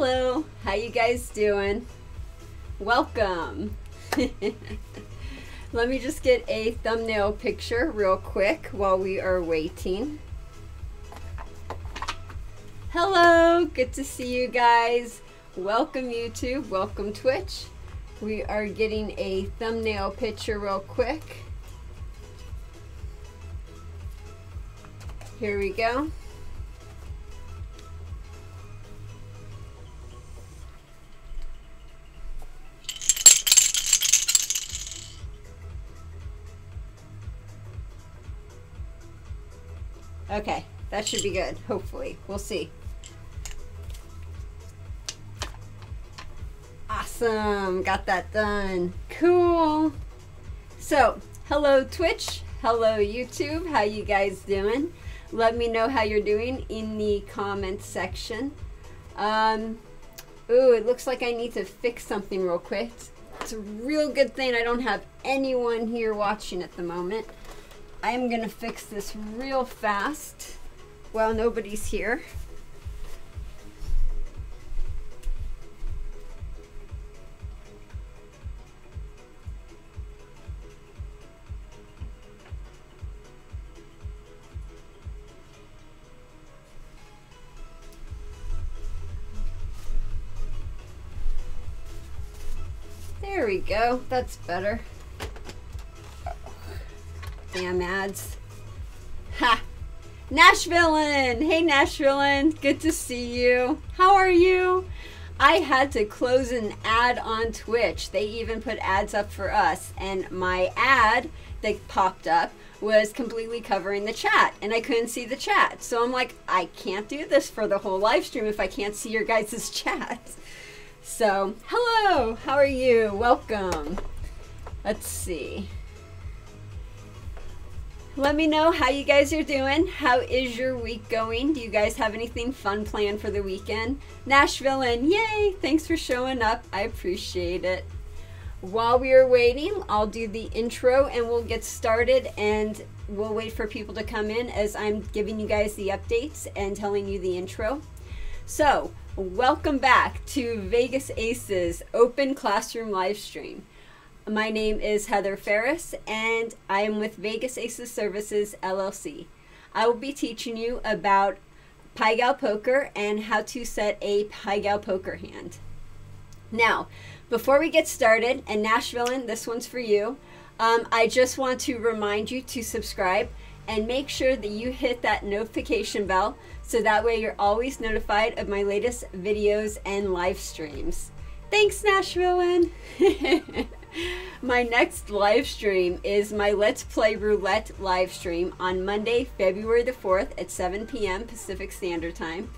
Hello, how you guys doing? Welcome. Let me just get a thumbnail picture real quick while we are waiting. Hello, good to see you guys. Welcome YouTube, welcome Twitch. We are getting a thumbnail picture real quick. Here we go. Okay, that should be good, hopefully. We'll see. Awesome, got that done. Cool. So, hello Twitch, hello YouTube, how you guys doing? Let me know how you're doing in the comments section. Ooh, it looks like I need to fix something real quick. It's a real good thing I don't have anyone here watching at the moment. I am gonna fix this real fast while nobody's here. There we go, that's better. Damn ads. Ha! Nashvillean! Hey Nashvillean, good to see you. How are you? I had to close an ad on Twitch. They even put ads up for us, and my ad that popped up was completely covering the chat, and I couldn't see the chat. So I'm like, I can't do this for the whole live stream if I can't see your guys' chat. So, hello! How are you? Welcome. Let's see. Let me know how you guys are doing. How is your week going? Do you guys have anything fun planned for the weekend? Nashvillean, yay! Thanks for showing up. I appreciate it. While we are waiting, I'll do the intro and we'll get started, and we'll wait for people to come in as I'm giving you guys the updates and telling you the intro. So, welcome back to Vegas Aces Open Classroom Livestream. My name is Heather Ferris, and I am with Vegas Aces Services, LLC. I will be teaching you about Pai-Gow Poker and how to set a Pai-Gow Poker hand. Now, before we get started, and Nashvillean, this one's for you, I just want to remind you to subscribe and make sure that you hit that notification bell so that way you're always notified of my latest videos and live streams. Thanks, Nashvillean! My next live stream is my Let's Play Roulette live stream on Monday, February the 4th at 7 p.m. Pacific Standard Time.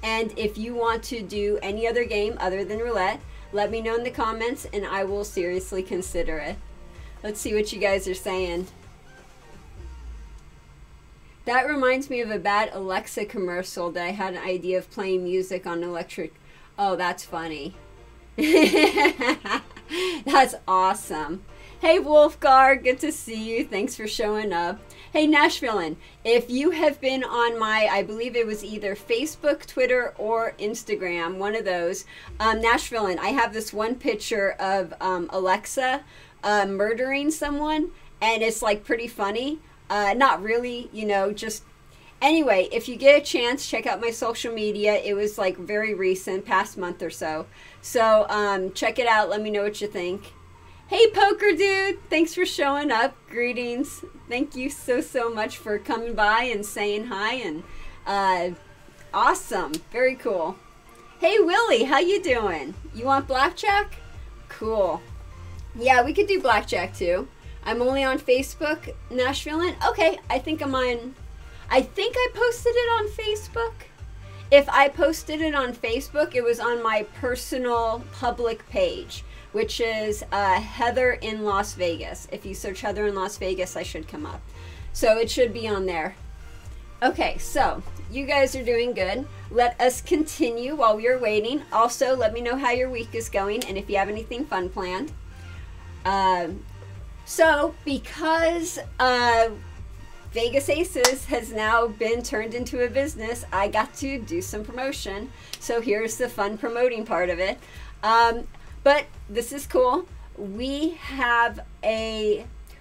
And if you want to do any other game other than roulette, let me know in the comments and I will seriously consider it. Let's see what you guys are saying. That reminds me of a bad Alexa commercial that I had an idea of playing music on electric. Oh, that's funny. That's awesome. Hey Wolfgar, good to see you. Thanks for showing up. Hey Nashvillean, if you have been on my, I believe it was either Facebook, Twitter, or Instagram, one of those, Nashvillean, I have this one picture of Alexa murdering someone, and it's like pretty funny. Not really, you know, just anyway, if you get a chance, check out my social media. It was like very recent, past month or so. So check it out. Let me know what you think. Hey, Poker Dude. Thanks for showing up. Greetings. Thank you so much for coming by and saying hi. And awesome. Very cool. Hey, Willie. How you doing? You want blackjack? Cool. Yeah, we could do blackjack too. I'm only on Facebook, Nashvillean. Okay, I think I'm on... I think I posted it on Facebook. If I posted it on Facebook, it was on my personal public page, which is Heather in Las Vegas. If you search Heather in Las Vegas, I should come up. So it should be on there. Okay, so you guys are doing good. Let us continue while we are waiting. Also, let me know how your week is going and if you have anything fun planned. So because Vegas Aces has now been turned into a business, I got to do some promotion. So here's the fun promoting part of it. But this is cool. We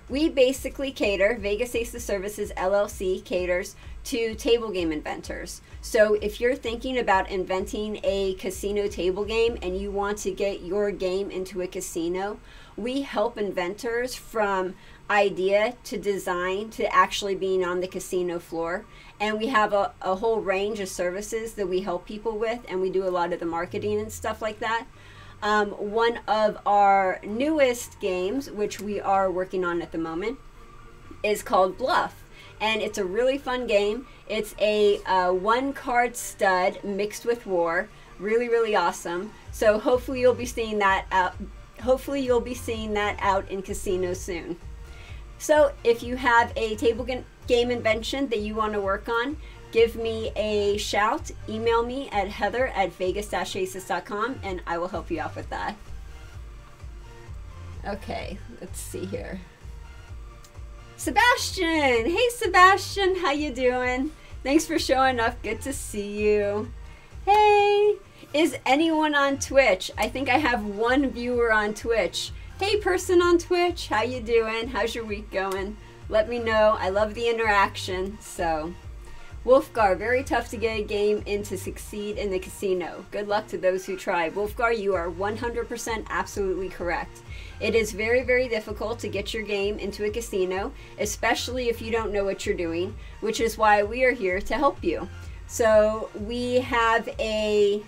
basically cater, Vegas Aces Services LLC caters to table game inventors. So if you're thinking about inventing a casino table game and you want to get your game into a casino, we help inventors from idea to design to actually being on the casino floor. And we have a whole range of services that we help people with, and we do a lot of the marketing and stuff like that. One of our newest games, which we are working on at the moment, is called Bluff. And it's a really fun game. It's a one-card stud mixed with war. Really, really awesome. So hopefully you'll be seeing that out. Hopefully you'll be seeing that out in casinos soon. So if you have a table game invention that you want to work on, give me a shout. Email me at heather@vegas-aces.com and I will help you out with that. Okay, let's see here. Sebastian! Hey Sebastian, how you doing? Thanks for showing up. Good to see you. Hey! Is anyone on Twitch? I think I have one viewer on Twitch. Hey person on Twitch, how you doing? How's your week going? Let me know. I love the interaction. So, Wolfgar, very tough to get a game in to succeed in the casino. Good luck to those who try. Wolfgar, you are 100% absolutely correct. It is very, very difficult to get your game into a casino, especially if you don't know what you're doing, which is why we are here to help you. So we have a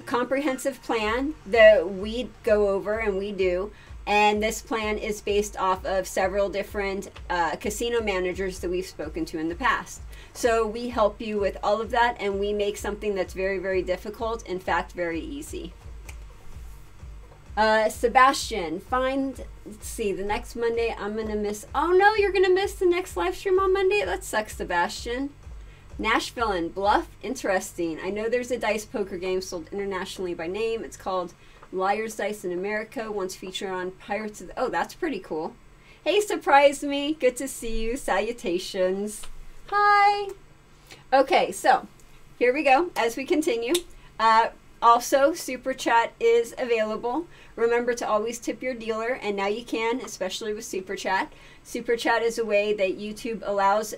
comprehensive plan that we go over and we do. And this plan is based off of several different casino managers that we've spoken to in the past. So we help you with all of that, and we make something that's very, very difficult, in fact, very easy. Sebastian, let's see, the next Monday I'm going to miss. Oh no, you're going to miss the next live stream on Monday? That sucks, Sebastian. Nashville and Bluff, interesting. I know there's a dice poker game sold internationally by name. It's called Liar's Dice in America, once featured on Pirates of the... Oh, that's pretty cool. Hey, surprise me. Good to see you. Salutations. Hi. Okay, so here we go as we continue. Also, Super Chat is available. Remember to always tip your dealer, and now you can, especially with Super Chat. Super Chat is a way that YouTube allows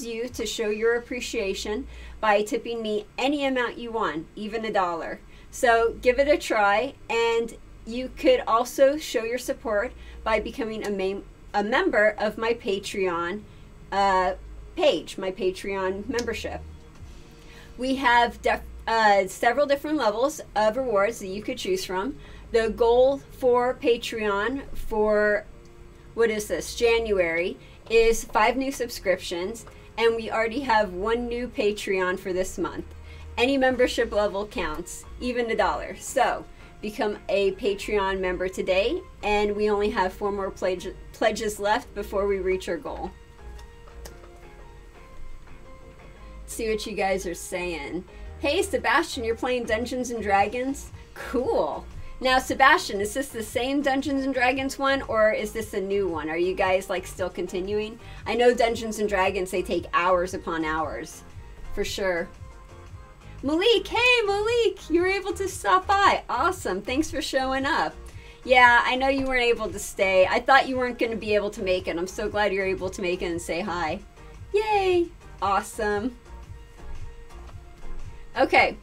you to show your appreciation by tipping me any amount you want, even $1. So give it a try, and you could also show your support by becoming a member of my Patreon page, my Patreon membership. We have several different levels of rewards that you could choose from. The goal for Patreon for, what is this, January, is 5 new subscriptions, and we already have 1 new Patreon for this month. Any membership level counts, even $1. So become a Patreon member today, and we only have 4 more pledges left before we reach our goal. Let's see what you guys are saying. Hey Sebastian, you're playing Dungeons and Dragons? Cool. Now Sebastian, is this the same Dungeons and Dragons one, or is this a new one? Are you guys like still continuing? I know Dungeons and Dragons, they take hours upon hours, for sure. Malik, hey Malik, you were able to stop by. Awesome, thanks for showing up. Yeah, I know you weren't able to stay. I thought you weren't going to be able to make it. I'm so glad you're able to make it and say hi. Yay, awesome. Okay,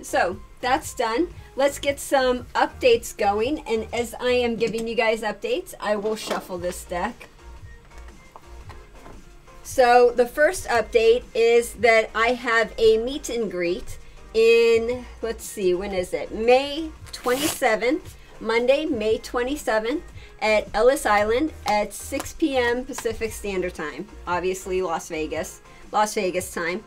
so that's done. Let's get some updates going, and as I am giving you guys updates, I will shuffle this deck. So the first update is that I have a meet and greet in, let's see, when is it? May 27th, Monday, May 27th at Ellis Island at 6 p.m. Pacific Standard Time. Obviously Las Vegas time.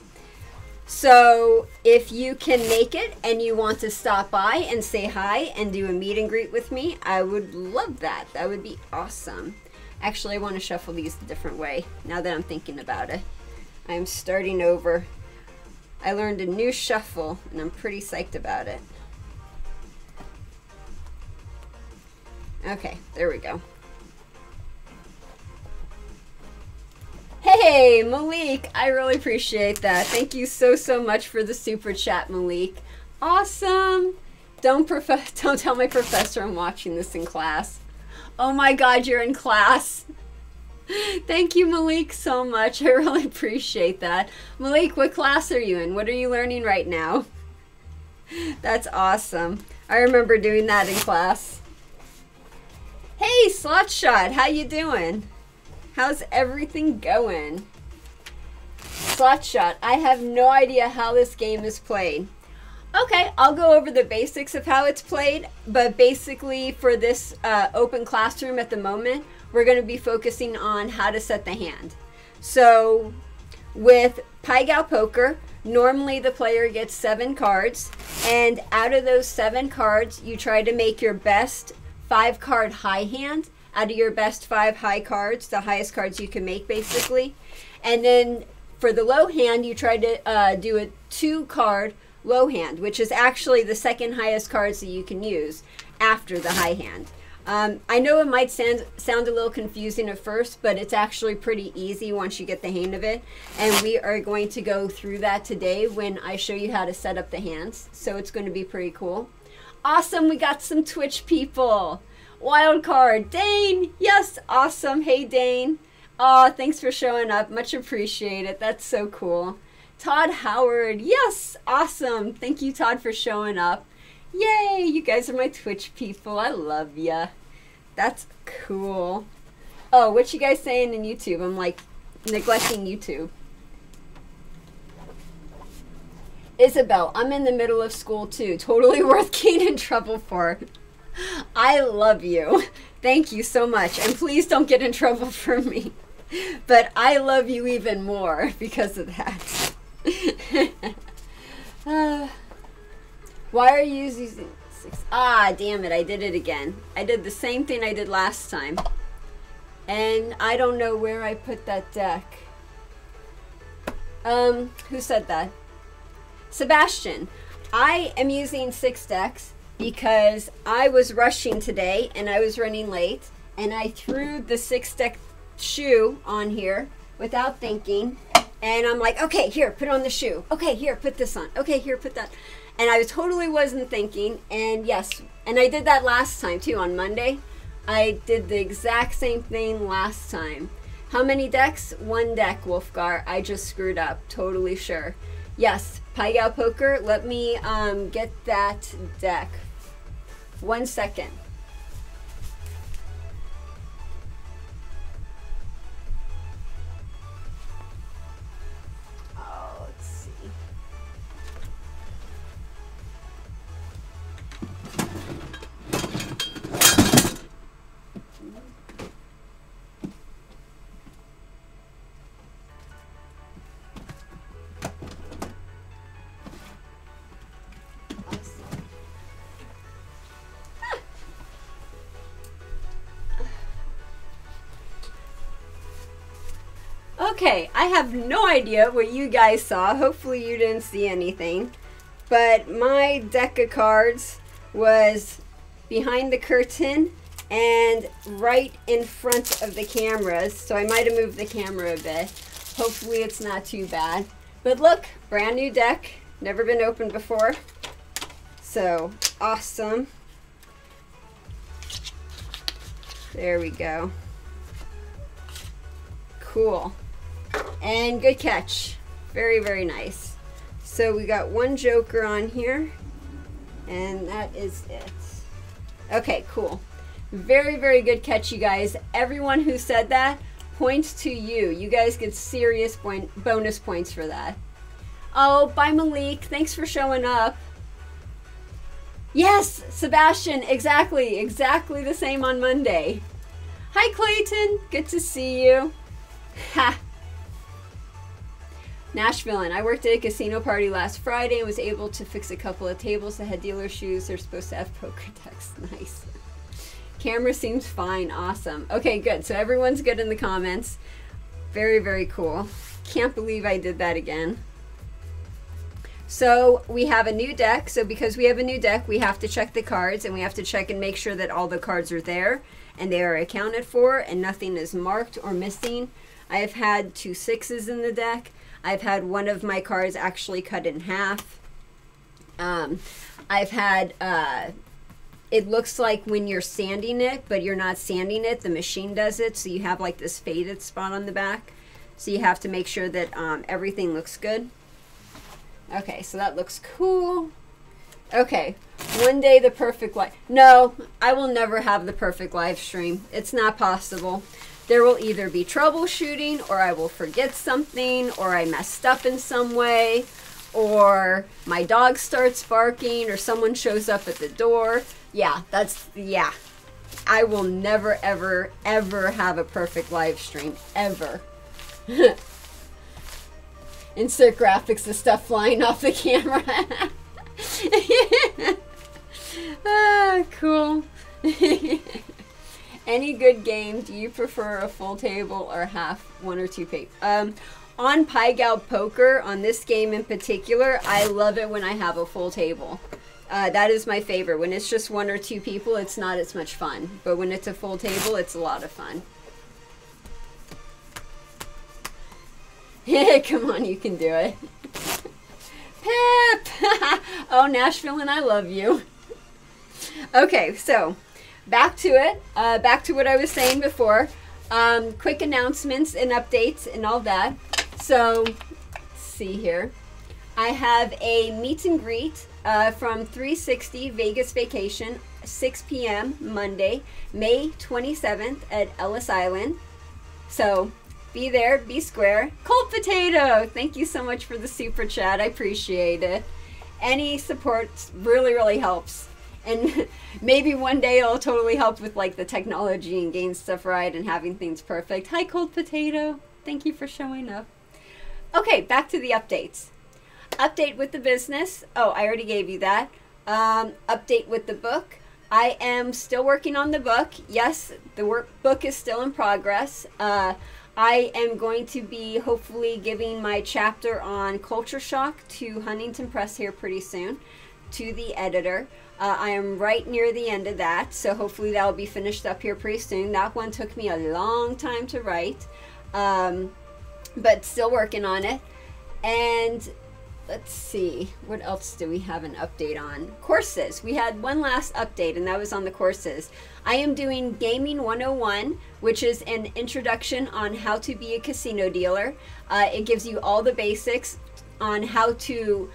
So if you can make it and you want to stop by and say hi and do a meet and greet with me, I would love that. That would be awesome. Actually, I want to shuffle these a different way now that I'm thinking about it. I'm starting over. I learned a new shuffle and I'm pretty psyched about it. Okay, there we go. Hey, Hey, Malik, I really appreciate that. Thank you so, so much for the super chat, Malik. Awesome. Don't tell my professor I'm watching this in class. Oh my God, you're in class. Thank you, Malik, so much. I really appreciate that. Malik, what class are you in? What are you learning right now? That's awesome. I remember doing that in class. Hey, Slotshot, how you doing? How's everything going? Slotshot, I have no idea how this game is played. Okay, I'll go over the basics of how it's played, but basically for this open classroom at the moment, we're going to be focusing on how to set the hand. So with Pai-Gow Poker, normally the player gets 7 cards, and out of those 7 cards, you try to make your best 5-card high hand out of your best 5 high cards, the highest cards you can make basically. And then for the low hand, you try to do a 2-card low hand, which is actually the second highest cards that you can use after the high hand. I know it might sound a little confusing at first, but it's actually pretty easy once you get the hang of it. And we are going to go through that today when I show you how to set up the hands. So it's going to be pretty cool. Awesome, we got some Twitch people. Wild card, Dane. Yes, awesome. Hey, Dane. Oh, thanks for showing up. Much appreciated. That's so cool. Todd Howard. Yes, awesome. Thank you, Todd, for showing up. Yay, you guys are my Twitch people. I love ya. That's cool. Oh, what you guys saying in YouTube? I'm like neglecting YouTube. Isabel, I'm in the middle of school too. Totally worth getting in trouble for. I love you. Thank you so much. And please don't get in trouble for me. But I love you even more because of that. Why are you using 6? Ah, damn it. I did it again. I did the same thing I did last time. And I don't know where I put that deck. Who said that? Sebastian. I am using 6 decks because I was rushing today and I was running late. And I threw the 6-deck shoe on here without thinking. And I'm like, okay, here, put on the shoe. Okay, here, put this on. Okay, here, put that. And I totally wasn't thinking. And yes, and I did that last time too on Monday. I did the exact same thing last time. How many decks? 1 deck, Wolfgar. I just screwed up. Totally sure. Yes, Pai-Gow Poker. Let me get that deck. 1 second. Okay, I have no idea what you guys saw. Hopefully you didn't see anything. But my deck of cards was behind the curtain and right in front of the cameras. So I might have moved the camera a bit. Hopefully it's not too bad. But look, brand new deck. Never been opened before. So, awesome. There we go. Cool. And good catch. Very, very nice. So we got 1 joker on here. And that is it. Okay, cool. Very, very good catch, you guys. Everyone who said that, points to you. You guys get serious bonus points for that. Oh, bye, Malik. Thanks for showing up. Yes, Sebastian. Exactly. Exactly the same on Monday. Hi, Clayton. Good to see you. Ha. Nashville, and I worked at a casino party last Friday and was able to fix a couple of tables that had dealer shoes. They're supposed to have poker decks. Nice. Camera seems fine. Awesome. Okay, good. So everyone's good in the comments. Very, very cool. Can't believe I did that again. So we have a new deck. So because we have a new deck, we have to check the cards and we have to check and make sure that all the cards are there and they are accounted for and nothing is marked or missing. I have had 2 6s in the deck. I've had one of my cards actually cut in half. I've had, it looks like when you're sanding it, but you're not sanding it, the machine does it, so you have like this faded spot on the back. So you have to make sure that everything looks good. Okay, so that looks cool. Okay, one day the perfect live. No, I will never have the perfect live stream. It's not possible. There will either be troubleshooting, or I will forget something, or I messed up in some way, or my dog starts barking, or someone shows up at the door. Yeah, yeah. I will never, ever, ever have a perfect live stream, ever. Insert graphics of stuff flying off the camera. Ah, cool. Any good game, do you prefer a full table or half, 1 or 2 paper? On Pai-Gow Poker, on this game in particular, I love it when I have a full table. That is my favorite. When it's just 1 or 2 people, it's not as much fun. But when it's a full table, it's a lot of fun. Come on, you can do it. Pip! Oh, Nashville, and I love you. Okay, so back to it. Back to what I was saying before. Quick announcements and updates and all that. So, let's see here. I have a meet and greet from 360 Vegas Vacation, 6 p.m. Monday, May 27th at Ellis Island. So, be there, be square. Cold Potato, thank you so much for the super chat. I appreciate it. Any support really, really helps. And maybe one day it'll totally help with like the technology and getting stuff right and having things perfect. Hi, Cold Potato. Thank you for showing up. Okay, back to the updates. Update with the business. Oh, I already gave you that. Update with the book. I am still working on the book. Yes, the workbook is still in progress. I am going to be hopefully giving my chapter on culture shock to Huntington Press here pretty soon, to the editor. I am right near the end of that, so hopefully that will be finished up here pretty soon. That one took me a long time to write, but still working on it. And let's see, what else do we have an update on? Courses. We had one last update, and that was on the courses. I am doing Gaming 101, which is an introduction on how to be a casino dealer. It gives you all the basics on how to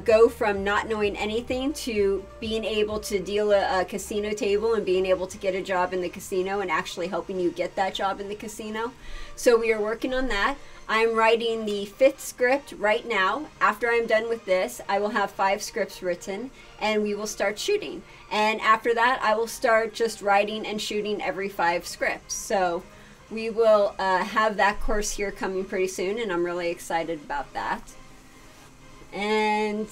go from not knowing anything to being able to deal a casino table and being able to get a job in the casino and actually helping you get that job in the casino. So we are working on that. I'm writing the 5th script right now. After I'm done with this, I will have 5 scripts written and we will start shooting. And after that, I will start just writing and shooting every 5 scripts. So we will have that course here coming pretty soon, and I'm really excited about that. And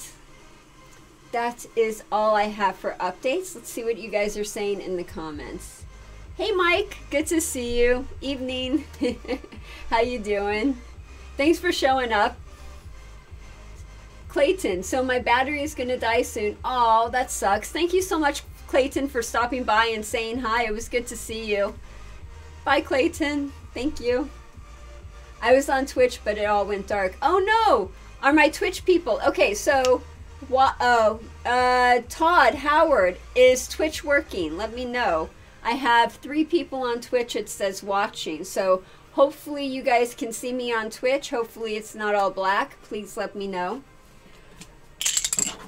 that is all I have for updates. Let's see what you guys are saying in the comments. Hey Mike, good to see you. Evening. How you doing? Thanks for showing up. Clayton, so my battery is gonna die soon. Oh, that sucks. Thank you so much, Clayton, for stopping by and saying hi. It was good to see you. Bye, Clayton. Thank you. I was on Twitch, but it all went dark. Oh no! Are my Twitch people? Okay, so Todd Howard, is Twitch working? Let me know. I have 3 people on Twitch. It says watching, so hopefully you guys can see me on Twitch. Hopefully it's not all black. Please let me know.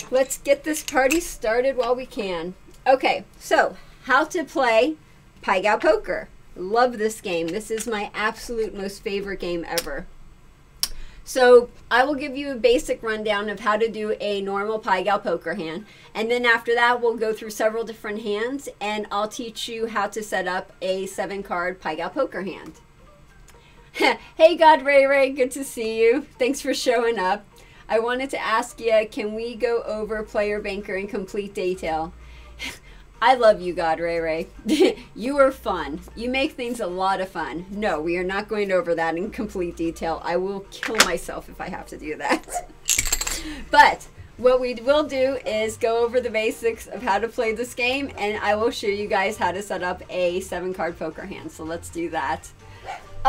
Let's get this party started while we can. Okay, so how to play Pai-Gow Poker. Love this game. This is my absolute most favorite game ever. So I will give you a basic rundown of how to do a normal Pai-Gow Poker hand. And then after that, we'll go through several different hands, and I'll teach you how to set up a 7-card Pai-Gow Poker hand. Hey God Ray Ray, good to see you. Thanks for showing up. I wanted to ask you, can we go over Player Banker in complete detail? I love you, God Ray Ray. You are fun. You make things a lot of fun. No, we are not going over that in complete detail. I will kill myself if I have to do that. But what we will do is go over the basics of how to play this game, and I will show you guys how to set up a 7-card poker hand. So let's do that.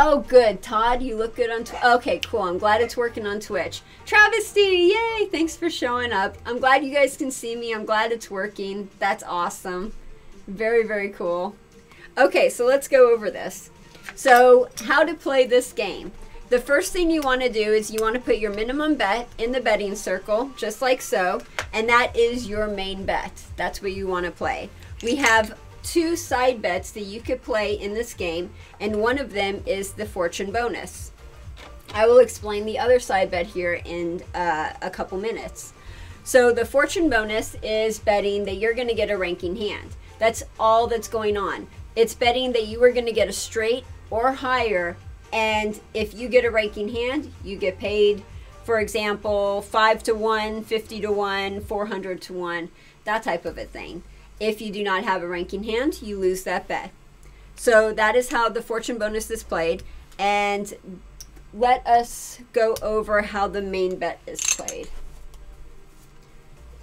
Oh, good. Todd, you look good on Twitch. Okay, cool. I'm glad it's working on Twitch. Travesty, yay! Thanks for showing up. I'm glad you guys can see me. I'm glad it's working. That's awesome. Very, very cool. Okay, so let's go over this. So, how to play this game. The first thing you want to do is you want to put your minimum bet in the betting circle, just like so, and that is your main bet. That's what you want to play. We have 2 side bets that you could play in this game, and one of them is the fortune bonus. I will explain the other side bet here in a couple minutes. So the fortune bonus is betting that you're going to get a ranking hand. That's all that's going on. It's betting that you are going to get a straight or higher, and if you get a ranking hand, you get paid, for example, 5 to 1, 50 to 1, 400 to 1, that type of a thing. If you do not have a ranking hand, you lose that bet. So that is how the fortune bonus is played, and let us go over how the main bet is played.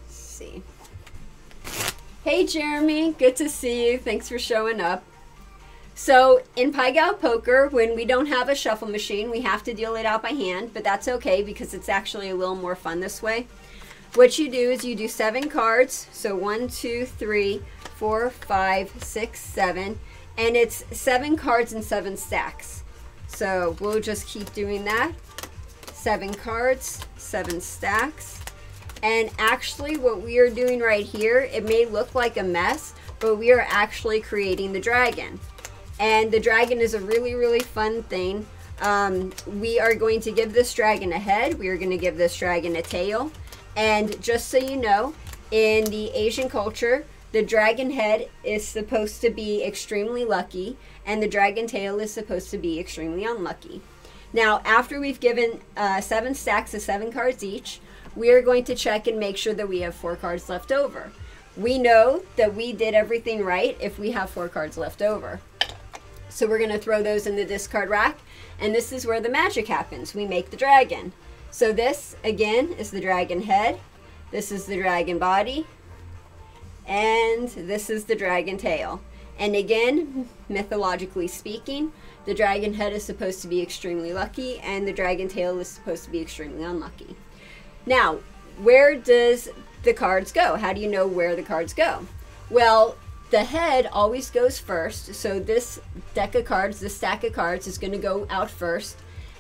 Let's see. Hey Jeremy, good to see you. Thanks for showing up. So in Pai-Gow Poker, when we don't have a shuffle machine, we have to deal it out by hand, but that's okay because it's actually a little more fun this way. What you do is you do 7 cards, so 1, 2, 3, 4, 5, 6, 7, and it's 7 cards and 7 stacks. So we'll just keep doing that. 7 cards, 7 stacks. And actually what we are doing right here, it may look like a mess, but we are actually creating the dragon. And the dragon is a really, really fun thing. We are going to give this dragon a head. We are going to give this dragon a tail. And just so you know, in the Asian culture, the dragon head is supposed to be extremely lucky, and the dragon tail is supposed to be extremely unlucky. Now, after we've given 7 stacks of 7 cards each, we are going to check and make sure that we have 4 cards left over. We know that we did everything right if we have 4 cards left over. So we're going to throw those in the discard rack, and this is where the magic happens. We make the dragon. So this, again, is the dragon head. This is the dragon body. And this is the dragon tail. And again, mythologically speaking, the dragon head is supposed to be extremely lucky, and the dragon tail is supposed to be extremely unlucky. Now, where does the cards go? How do you know where the cards go? Well, the head always goes first, so this deck of cards, this stack of cards is going to go out first,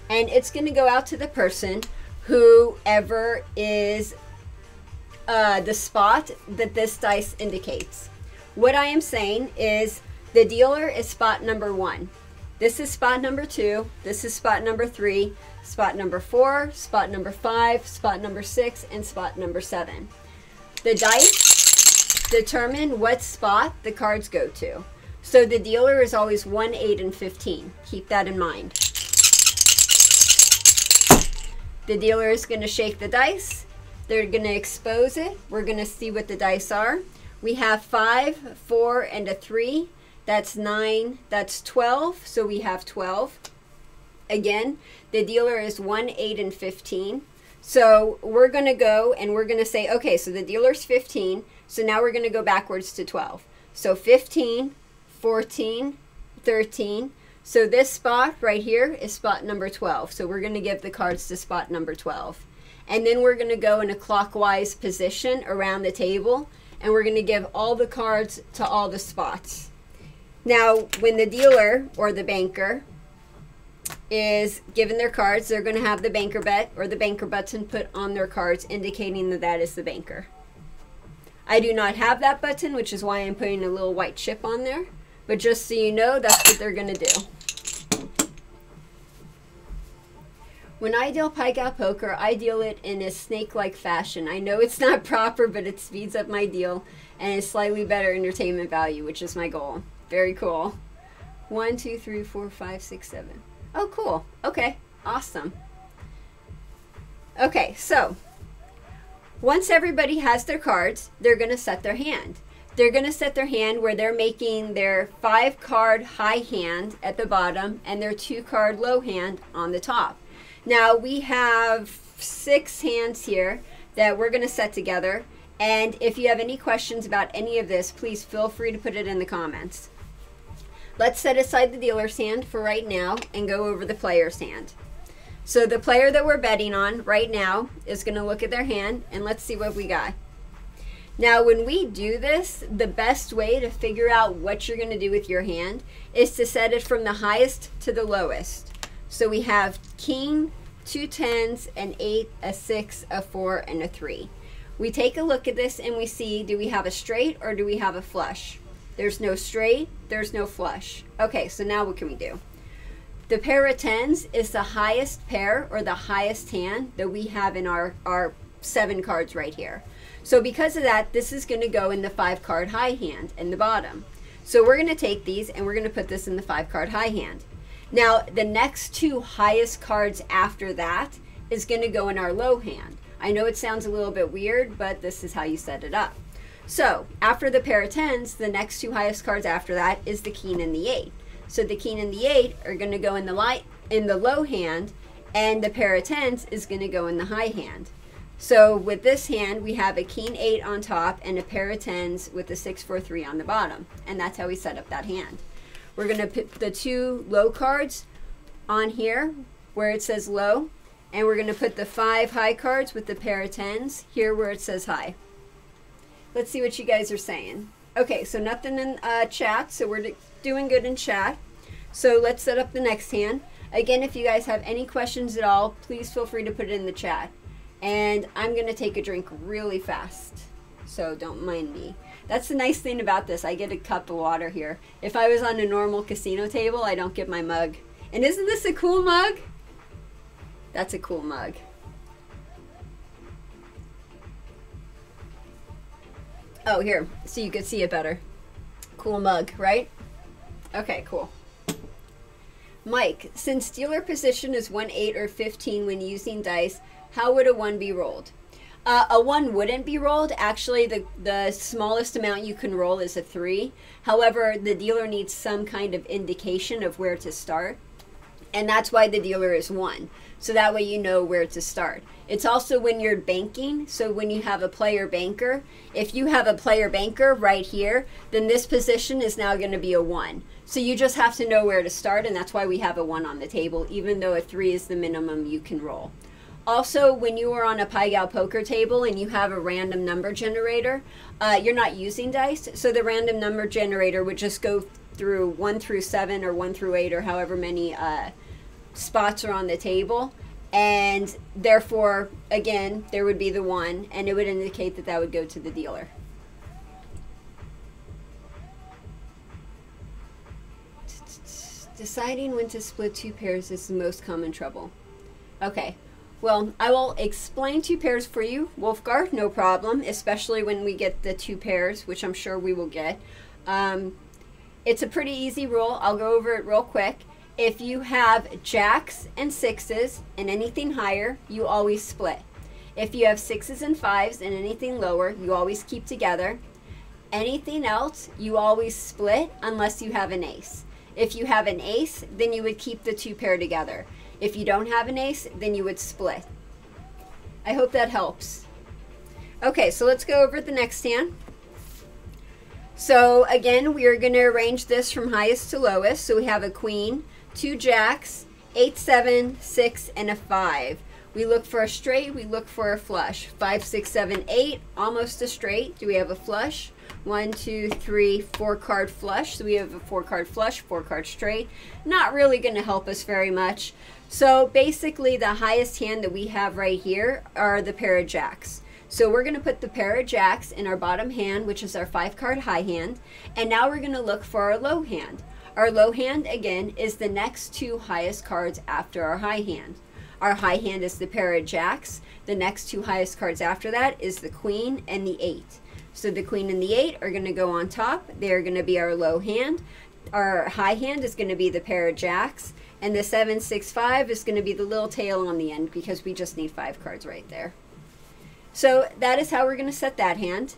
and it's going to go out to the person whoever is the spot that this dice indicates. What I am saying is the dealer is spot number 1. This is spot number 2, this is spot number 3, spot number 4, spot number 5, spot number 6, and spot number 7. The dice determine what spot the cards go to. So the dealer is always 1, 8, and 15. Keep that in mind. The dealer is going to shake the dice. They're going to expose it. We're going to see what the dice are. We have 5, 4, and a 3. That's 9. That's 12. So we have 12. Again, the dealer is 1, 8, and 15. So we're going to go and we're going to say, okay, so the dealer's 15. So now we're going to go backwards to 12. So 15, 14, 13. So this spot right here is spot number 12. So we're going to give the cards to spot number 12. And then we're going to go in a clockwise position around the table, and we're going to give all the cards to all the spots. Now, when the dealer or the banker is given their cards, they're going to have the banker bet or the banker button put on their cards, indicating that that is the banker. I do not have that button, which is why I'm putting a little white chip on there. But just so you know, that's what they're going to do. When I deal Pai-Gow Poker, I deal it in a snake-like fashion. I know it's not proper, but it speeds up my deal and is slightly better entertainment value, which is my goal. Very cool. 1, 2, 3, 4, 5, 6, 7. Oh, cool. Okay. Awesome. Okay, so once everybody has their cards, they're going to set their hand. They're going to set their hand where they're making their 5-card high hand at the bottom and their 2-card low hand on the top. Now we have 6 hands here that we're going to set together. And if you have any questions about any of this, please feel free to put it in the comments. Let's set aside the dealer's hand for right now and go over the player's hand. So the player that we're betting on right now is going to look at their hand, and let's see what we got. Now, when we do this, the best way to figure out what you're going to do with your hand is to set it from the highest to the lowest. So we have king, 2 tens, an 8, a 6, a 4, and a 3. We take a look at this and we see, do we have a straight or do we have a flush? There's no straight, there's no flush. Okay, so now what can we do? The pair of tens is the highest pair or the highest hand that we have in our 7 cards right here. So because of that, this is going to go in the 5-card high hand in the bottom. So we're going to take these and we're going to put this in the 5-card high hand. Now, the next 2 highest cards after that is going to go in our low hand. I know it sounds a little bit weird, but this is how you set it up. So after the pair of tens, the next 2 highest cards after that is the king and the 8. So the king and the 8 are going to go in the low hand, and the pair of tens is going to go in the high hand. So with this hand, we have a king 8 on top and a pair of tens with a 6, 4, 3 on the bottom. And that's how we set up that hand. We're going to put the 2 low cards on here where it says low. And we're going to put the 5 high cards with the pair of tens here where it says high. Let's see what you guys are saying. Okay, so nothing in chat, so we're doing good in chat. So let's set up the next hand. Again, if you guys have any questions at all, please feel free to put it in the chat. And I'm going to take a drink really fast, so don't mind me. That's the nice thing about this. I get a cup of water here. If I was on a normal casino table, I don't get my mug. And isn't this a cool mug? That's a cool mug. Oh, here, so you could see it better. Cool mug, right? Okay, cool. Mike, since dealer position is 1, 8, or 15 when using dice, how would a 1 be rolled? A 1 wouldn't be rolled. Actually, the smallest amount you can roll is a 3. However, the dealer needs some kind of indication of where to start. And that's why the dealer is 1. So that way you know where to start. It's also when you're banking. So when you have a player banker, if you have a player banker right here, then this position is now going to be a 1. So you just have to know where to start. And that's why we have a 1 on the table, even though a 3 is the minimum you can roll. Also, when you are on a Pai-Gow poker table and you have a random number generator, you're not using dice. So the random number generator would just go through 1 through 7 or 1 through 8 or however many spots are on the table. And therefore, again, there would be the 1, and it would indicate that that would go to the dealer. Deciding when to split 2 pairs is the most common trouble. Okay. Well, I will explain 2 pairs for you, Wolfgar, no problem, especially when we get the 2 pairs, which I'm sure we will get. It's a pretty easy rule. I'll go over it real quick. If you have jacks and 6s and anything higher, you always split. If you have 6s and 5s and anything lower, you always keep together. Anything else, you always split unless you have an ace. If you have an ace, then you would keep the 2 pair together. If you don't have an ace, then you would split. I hope that helps. Okay, so let's go over the next hand. So again, we are going to arrange this from highest to lowest. So we have a queen, 2 jacks, 8, 7, 6, and a 5. We look for a straight, we look for a flush. 5, 6, 7, 8, almost a straight. Do we have a flush? 1, 2, 3, 4 card flush. So we have a 4 card flush, 4 card straight. Not really going to help us very much. So basically the highest hand that we have right here are the pair of jacks. So we're going to put the pair of jacks in our bottom hand, which is our 5 card high hand. And now we're going to look for our low hand. Our low hand, again, is the next 2 highest cards after our high hand. Our high hand is the pair of jacks. The next 2 highest cards after that is the queen and the 8. So the queen and the 8 are going to go on top. They're going to be our low hand. Our high hand is going to be the pair of jacks. And the 7, 6, 5 is going to be the little tail on the end because we just need 5 cards right there. So that is how we're going to set that hand.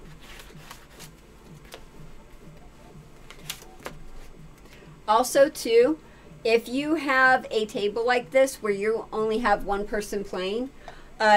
Also, too, if you have a table like this where you only have 1 person playing,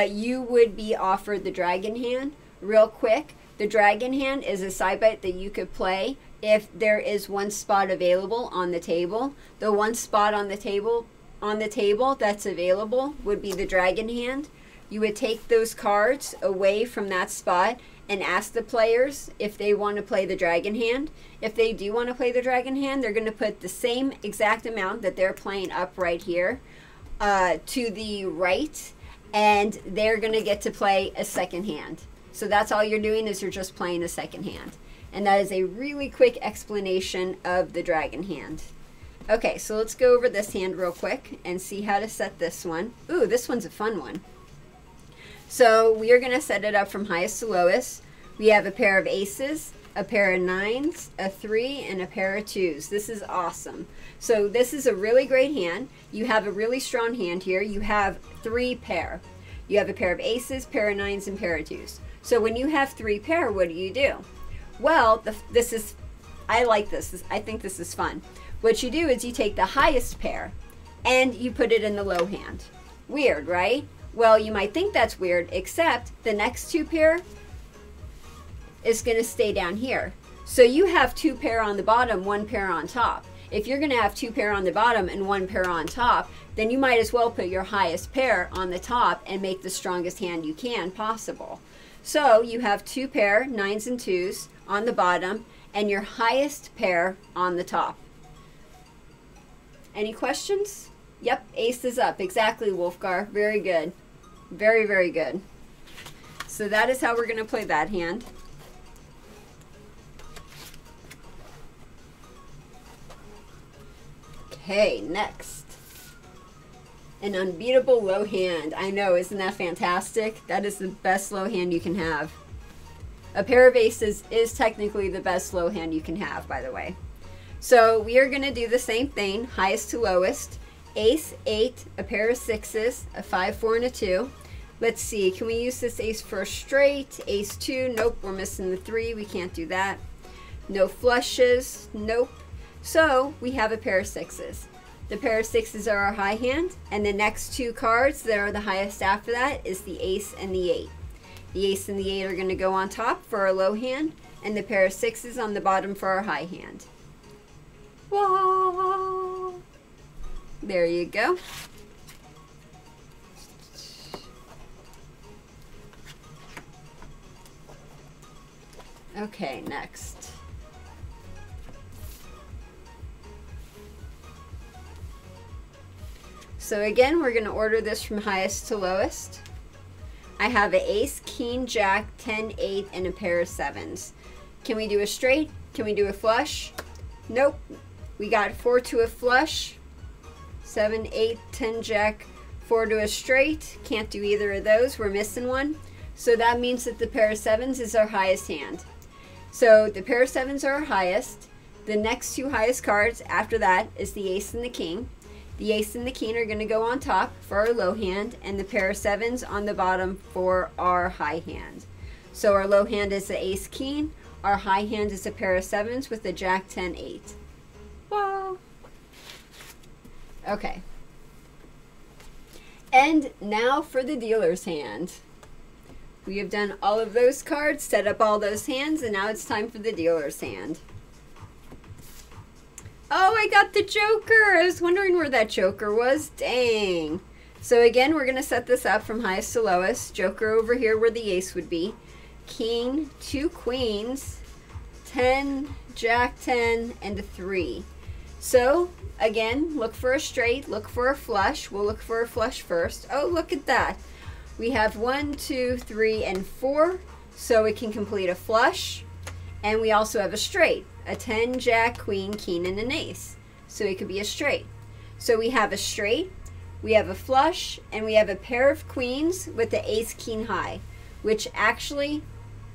you would be offered the dragon hand. Real quick, the dragon hand is a side bet that you could play if there is one spot available on the table. The one spot on the table that's available would be the dragon hand. You would take those cards away from that spot and ask the players if they want to play the dragon hand. If they do want to play the dragon hand, they're going to put the same exact amount that they're playing up right here to the right, and they're going to get to play a second hand. So that's all you're doing, is you're just playing a second hand. And that is a really quick explanation of the dragon hand. Okay, so let's go over this hand real quick and see how to set this one. Ooh, this one's a fun one. So we are going to set it up from highest to lowest. We have a pair of aces, a pair of nines, a 3, and a pair of 2s. This is awesome. So this is a really great hand. You have a really strong hand here. You have 3 pair. You have a pair of aces, pair of 9s, and pair of 2s. So when you have 3 pair, what do? Well, I like this. I think this is fun. What you do is you take the highest pair and you put it in the low hand. Weird, right? Well, you might think that's weird, except the next 2 pair is going to stay down here. So you have 2 pair on the bottom, 1 pair on top. If you're going to have 2 pair on the bottom and 1 pair on top, then you might as well put your highest pair on the top and make the strongest hand you can possible. So you have 2 pair, 9s and 2s on the bottom, and your highest pair on the top. Any questions? Yep, ace is up. Exactly, Wolfgar. Very good. Very, very good. So that is how we're going to play that hand. Okay, next. An unbeatable low hand. I know, isn't that fantastic? That is the best low hand you can have. A pair of aces is technically the best low hand you can have, by the way. So we are going to do the same thing, highest to lowest. Ace, 8, a pair of 6s, a 5, 4, and a 2. Let's see, can we use this ace for a straight? Ace 2, nope, we're missing the 3, we can't do that. No flushes, nope. So we have a pair of 6s. The pair of 6s are our high hand, and the next 2 cards that are the highest after that is the ace and the 8. The ace and the 8 are going to go on top for our low hand, and the pair of 6s on the bottom for our high hand. Whoa! There you go. Okay, next. So again, we're going to order this from highest to lowest. I have an ace, king, jack, 10, 8, and a pair of 7s. Can we do a straight? Can we do a flush? Nope. We got 4 to a flush, 7, 8, 10, jack, 4 to a straight. Can't do either of those. We're missing one. So that means that the pair of 7s is our highest hand. So the pair of 7s are our highest. The next 2 highest cards after that is the ace and the king. The ace and the king are going to go on top for our low hand, and the pair of 7s on the bottom for our high hand. So our low hand is the ace king. Our high hand is a pair of 7s with the jack, 10, 8. Wow. Okay. And now for the dealer's hand. We have done all of those cards, set up all those hands, and now it's time for the dealer's hand. Oh, I got the joker. I was wondering where that joker was. Dang. So again, we're going to set this up from highest to lowest. Joker over here where the ace would be. King, 2 queens, 10, jack 10, and a 3. So again, look for a straight, look for a flush. We'll look for a flush first. Oh, look at that. We have 1, 2, 3, and 4. So it can complete a flush. And we also have a straight. A 10, jack, queen, king, and an ace. So it could be a straight. So we have a straight, we have a flush, and we have a pair of queens with the ace, king, high. Which actually,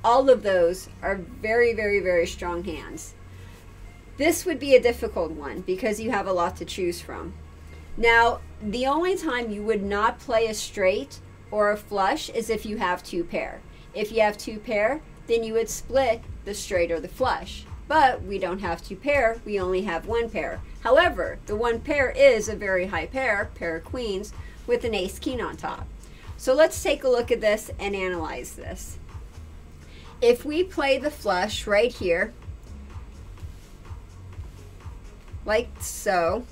all of those are very, very, very strong hands. This would be a difficult one because you have a lot to choose from. Now, the only time you would not play a straight or a flush is if you have 2 pair. If you have 2 pair, then you would split the straight or the flush. But we don't have 2 pair, we only have 1 pair. However, the 1 pair is a very high pair of queens, with an ace king on top. So let's take a look at this and analyze this. If we play the flush right here, like so,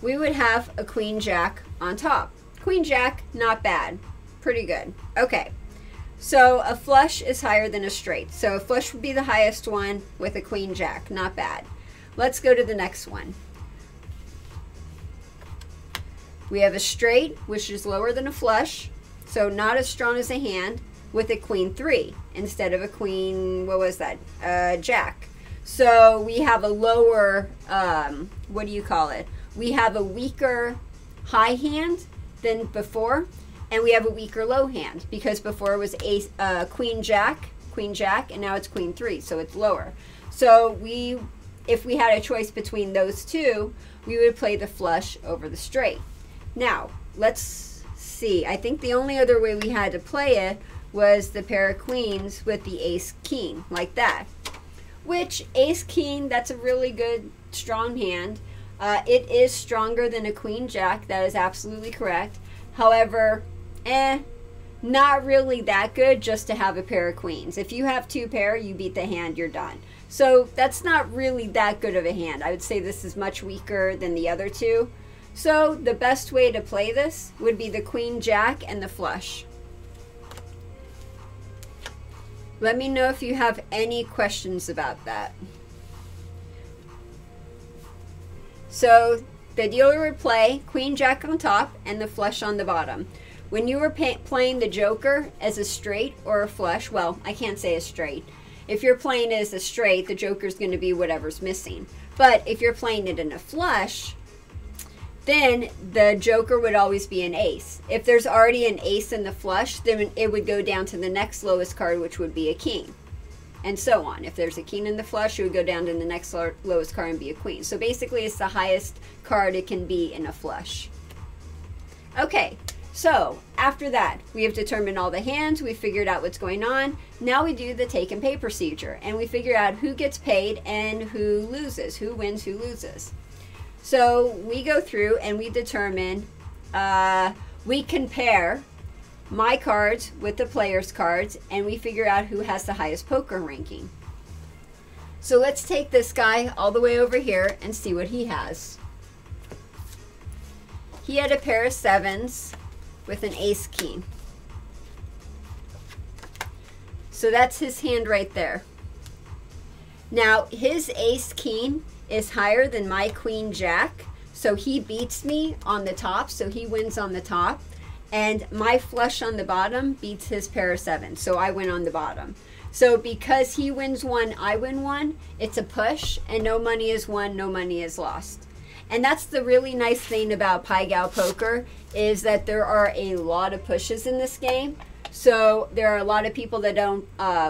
we would have a queen jack on top. Queen jack, not bad. Pretty good. Okay. So a flush is higher than a straight. So a flush would be the highest one with a queen jack. Not bad. Let's go to the next one. We have a straight, which is lower than a flush. So not as strong as a hand, with a queen 3 instead of a queen, what was that? Jack. So we have a lower, what do you call it? We have a weaker high hand than before, and we have a weaker low hand because before it was a queen jack, and now it's queen 3, so it's lower. So if we had a choice between those two, we would play the flush over the straight. Now, let's see. I think the only other way we had to play it was the pair of queens with the ace king, like that. Which, ace king, that's a really good, strong hand. It is stronger than a queen jack. That is absolutely correct. However, not really that good just to have a pair of queens. If you have 2 pair, you beat the hand, you're done. So that's not really that good of a hand. I would say this is much weaker than the other two. So the best way to play this would be the queen jack and the flush. Let me know if you have any questions about that. So the dealer would play queen jack on top and the flush on the bottom. When you were playing the joker as a straight or a flush, well, I can't say a straight. If you're playing it as a straight, the joker's going to be whatever's missing. But if you're playing it in a flush, then the joker would always be an ace. If there's already an ace in the flush, then it would go down to the next lowest card, which would be a king. And so on. If there's a king in the flush, it would go down to the next lowest card and be a queen. So basically, it's the highest card it can be in a flush. Okay, so after that, we have determined all the hands. We figured out what's going on. Now we do the take and pay procedure. And we figure out who gets paid and who loses. Who wins, who loses. So we go through and we determine, we compare my cards with the player's cards, and we figure out who has the highest poker ranking. So let's take this guy all the way over here and see what he has. He had a pair of 7s with an ace king. So that's his hand right there. Now his ace king is higher than my queen jack, so he beats me on the top, so he wins on the top. And my flush on the bottom beats his pair of 7s, so I win on the bottom. So because he wins 1, I win 1, it's a push, and no money is won, no money is lost. And that's the really nice thing about Pai-Gow Poker, is that there are a lot of pushes in this game. So there are a lot of people that don't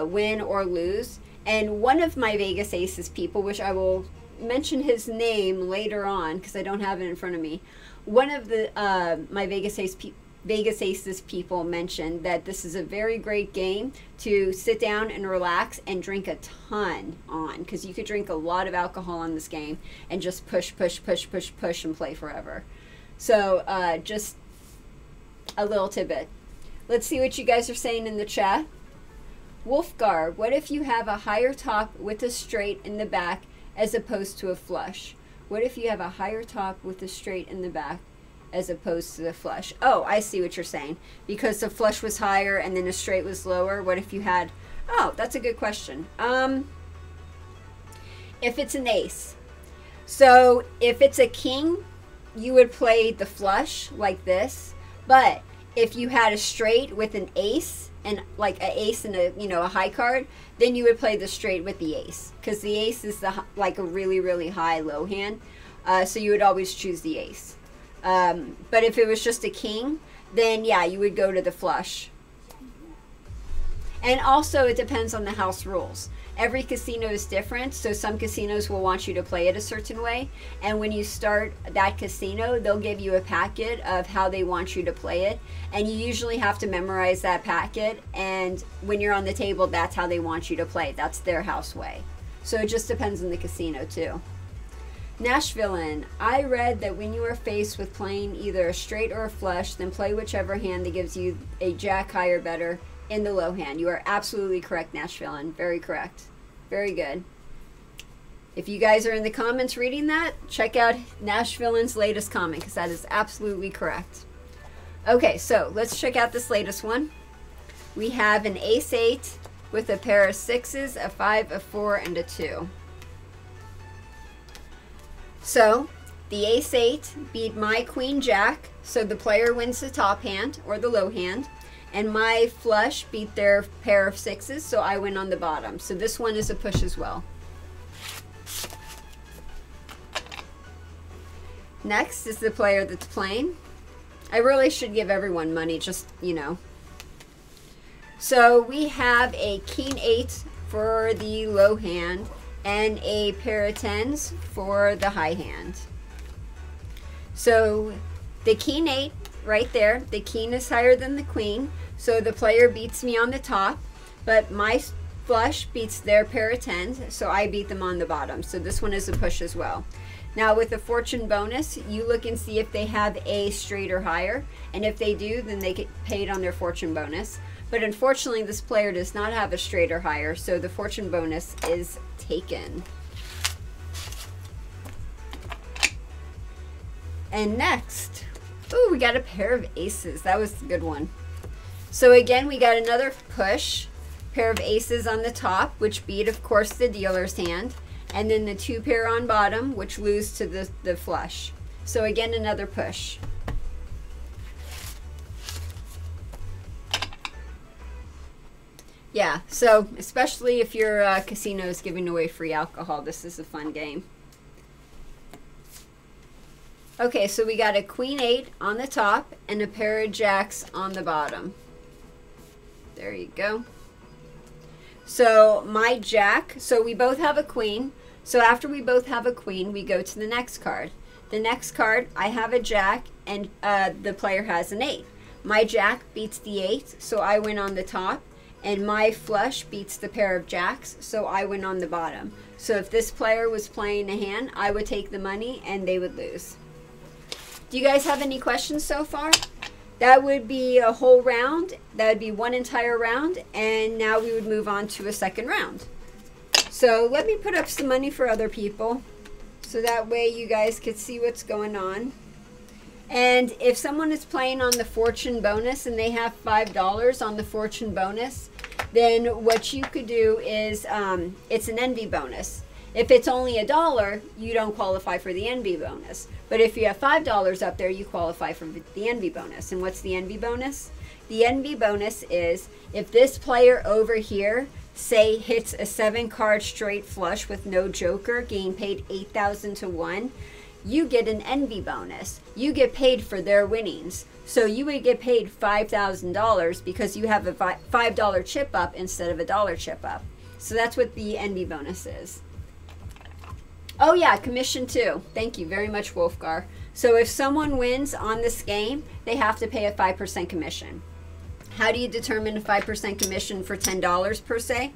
win or lose. And one of my Vegas Aces people, which I will mention his name later on because I don't have it in front of me, one of the my Vegas Aces people mentioned that this is a very great game to sit down and relax and drink a ton on, because you could drink a lot of alcohol on this game and just push and play forever. So just a little tidbit. Let's see what you guys are saying in the chat. Wolfgar, what if you have a higher top with a straight in the back as opposed to a flush? What if you have a higher top with a straight in the back as opposed to the flush? Oh, I see what you're saying. Because the flush was higher and then the straight was lower. What if you had... Oh, that's a good question. If it's an ace. So if it's a king, you would play the flush like this. But if you had a straight with an ace, and like an ace and a, you know, a high card, then you would play the straight with the ace, because the ace is the like a really high low hand, so you would always choose the ace. But if it was just a king, then yeah, you would go to the flush. And also it depends on the house rules. Every casino is different, so some casinos will want you to play it a certain way, and when you start that casino, they'll give you a packet of how they want you to play it, and you usually have to memorize that packet, and when you're on the table, that's how they want you to play. That's their house way. So it just depends on the casino too. Nashvillean, I read that when you are faced with playing either a straight or a flush, then play whichever hand that gives you a jack high or better in the low hand. You are absolutely correct, Nashvillean. Very correct. Very good. If you guys are in the comments reading that, check out Nashville's latest comment because that is absolutely correct. Okay, so let's check out this latest one. We have an ace-8 with a pair of 6s, a 5, a 4, and a 2. So the ace-8 beat my queen-jack, so the player wins the top hand or the low hand. And my flush beat their pair of 6s, so I win on the bottom. So this one is a push as well. Next is the player that's playing. I really should give everyone money, just, you know. So we have a king 8 for the low hand and a pair of 10s for the high hand. So the king 8 right there, the king is higher than the queen, so the player beats me on the top, but my flush beats their pair of 10s, so I beat them on the bottom. So this one is a push as well. Now with the fortune bonus, you look and see if they have a straight or higher, and if they do, then they get paid on their fortune bonus. But unfortunately, this player does not have a straight or higher, so the fortune bonus is taken. And next, ooh, we got a pair of aces. That was a good one. So again, we got another push, pair of aces on the top, which beat, of course, the dealer's hand. And then the 2 pair on bottom, which lose to the flush. So again, another push. Yeah, so especially if your casino is giving away free alcohol, this is a fun game. Okay, so we got a queen 8 on the top and a pair of jacks on the bottom. There you go. So my jack, so we both have a queen. So after we both have a queen, we go to the next card. The next card, I have a jack and the player has an 8. My jack beats the 8, so I win on the top. And my flush beats the pair of jacks, so I win on the bottom. So if this player was playing a hand, I would take the money and they would lose. Do you guys have any questions so far? That would be a whole round. That would be one entire round. And now we would move on to a second round. So let me put up some money for other people, so that way you guys could see what's going on. And if someone is playing on the fortune bonus and they have $5 on the fortune bonus, then what you could do is, it's an envy bonus. If it's only $1, you don't qualify for the envy bonus. But if you have $5 up there, you qualify for the envy bonus. And what's the envy bonus? The envy bonus is if this player over here, say, hits a 7-card straight flush with no joker, getting paid 8,000 to 1, you get an envy bonus. You get paid for their winnings. So you would get paid $5,000 because you have a $5 chip up instead of a $1 chip up. So that's what the envy bonus is. Oh yeah, commission too. Thank you very much, Wolfgar. So if someone wins on this game, they have to pay a 5% commission. How do you determine a 5% commission for $10 per se?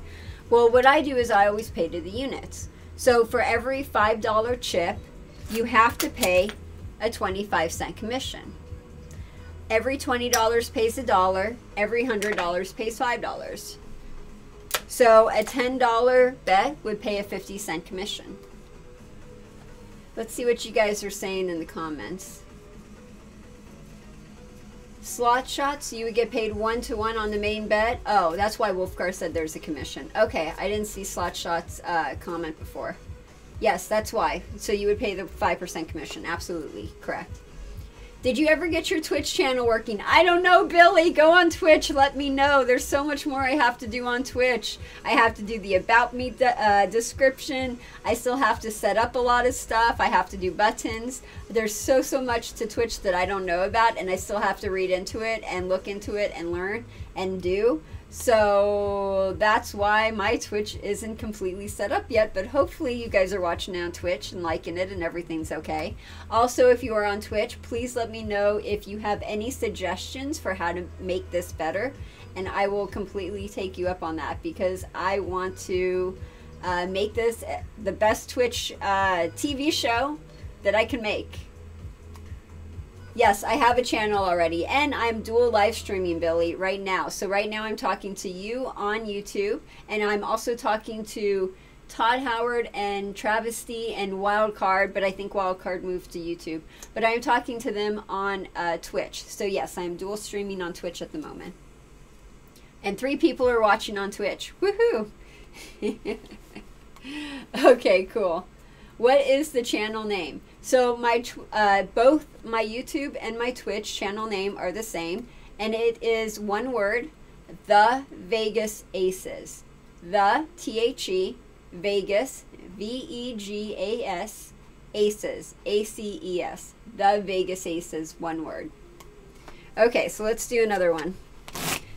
Well, what I do is I always pay to the units. So for every $5 chip, you have to pay a 25-cent commission. Every $20 pays $1. Every $100 pays $5. So a $10 bet would pay a 50-cent commission. Let's see what you guys are saying in the comments. Slot shots, you would get paid 1-to-1 on the main bet. Oh, that's why Wolfgar said there's a commission. Okay, I didn't see slot shots comment before. Yes, that's why. So you would pay the 5% commission. Absolutely correct. Did you ever get your Twitch channel working? I don't know, Billy. Go on Twitch. Let me know. There's so much more I have to do on Twitch. I have to do the About Me description. I still have to set up a lot of stuff. I have to do buttons. There's so much to Twitch that I don't know about, and I still have to read into it and look into it and learn and do. So that's why my Twitch isn't completely set up yet, but hopefully you guys are watching on Twitch and liking it and everything's okay. Also, if you are on Twitch, please let me know if you have any suggestions for how to make this better, and I will completely take you up on that because I want to make this the best Twitch TV show that I can make. Yes, I have a channel already, and I'm dual live streaming, Billy, right now. So right now I'm talking to you on YouTube, and I'm also talking to Todd Howard and Travesty and Wildcard, but I think Wildcard moved to YouTube. But I'm talking to them on Twitch. So yes, I'm dual streaming on Twitch at the moment. And 3 people are watching on Twitch. Woohoo! Okay, cool. What is the channel name? So my both my YouTube and my Twitch channel name are the same, and it is one word, The Vegas Aces. The THE Vegas VEGAS Aces ACES. The Vegas Aces, one word. Okay, so let's do another one.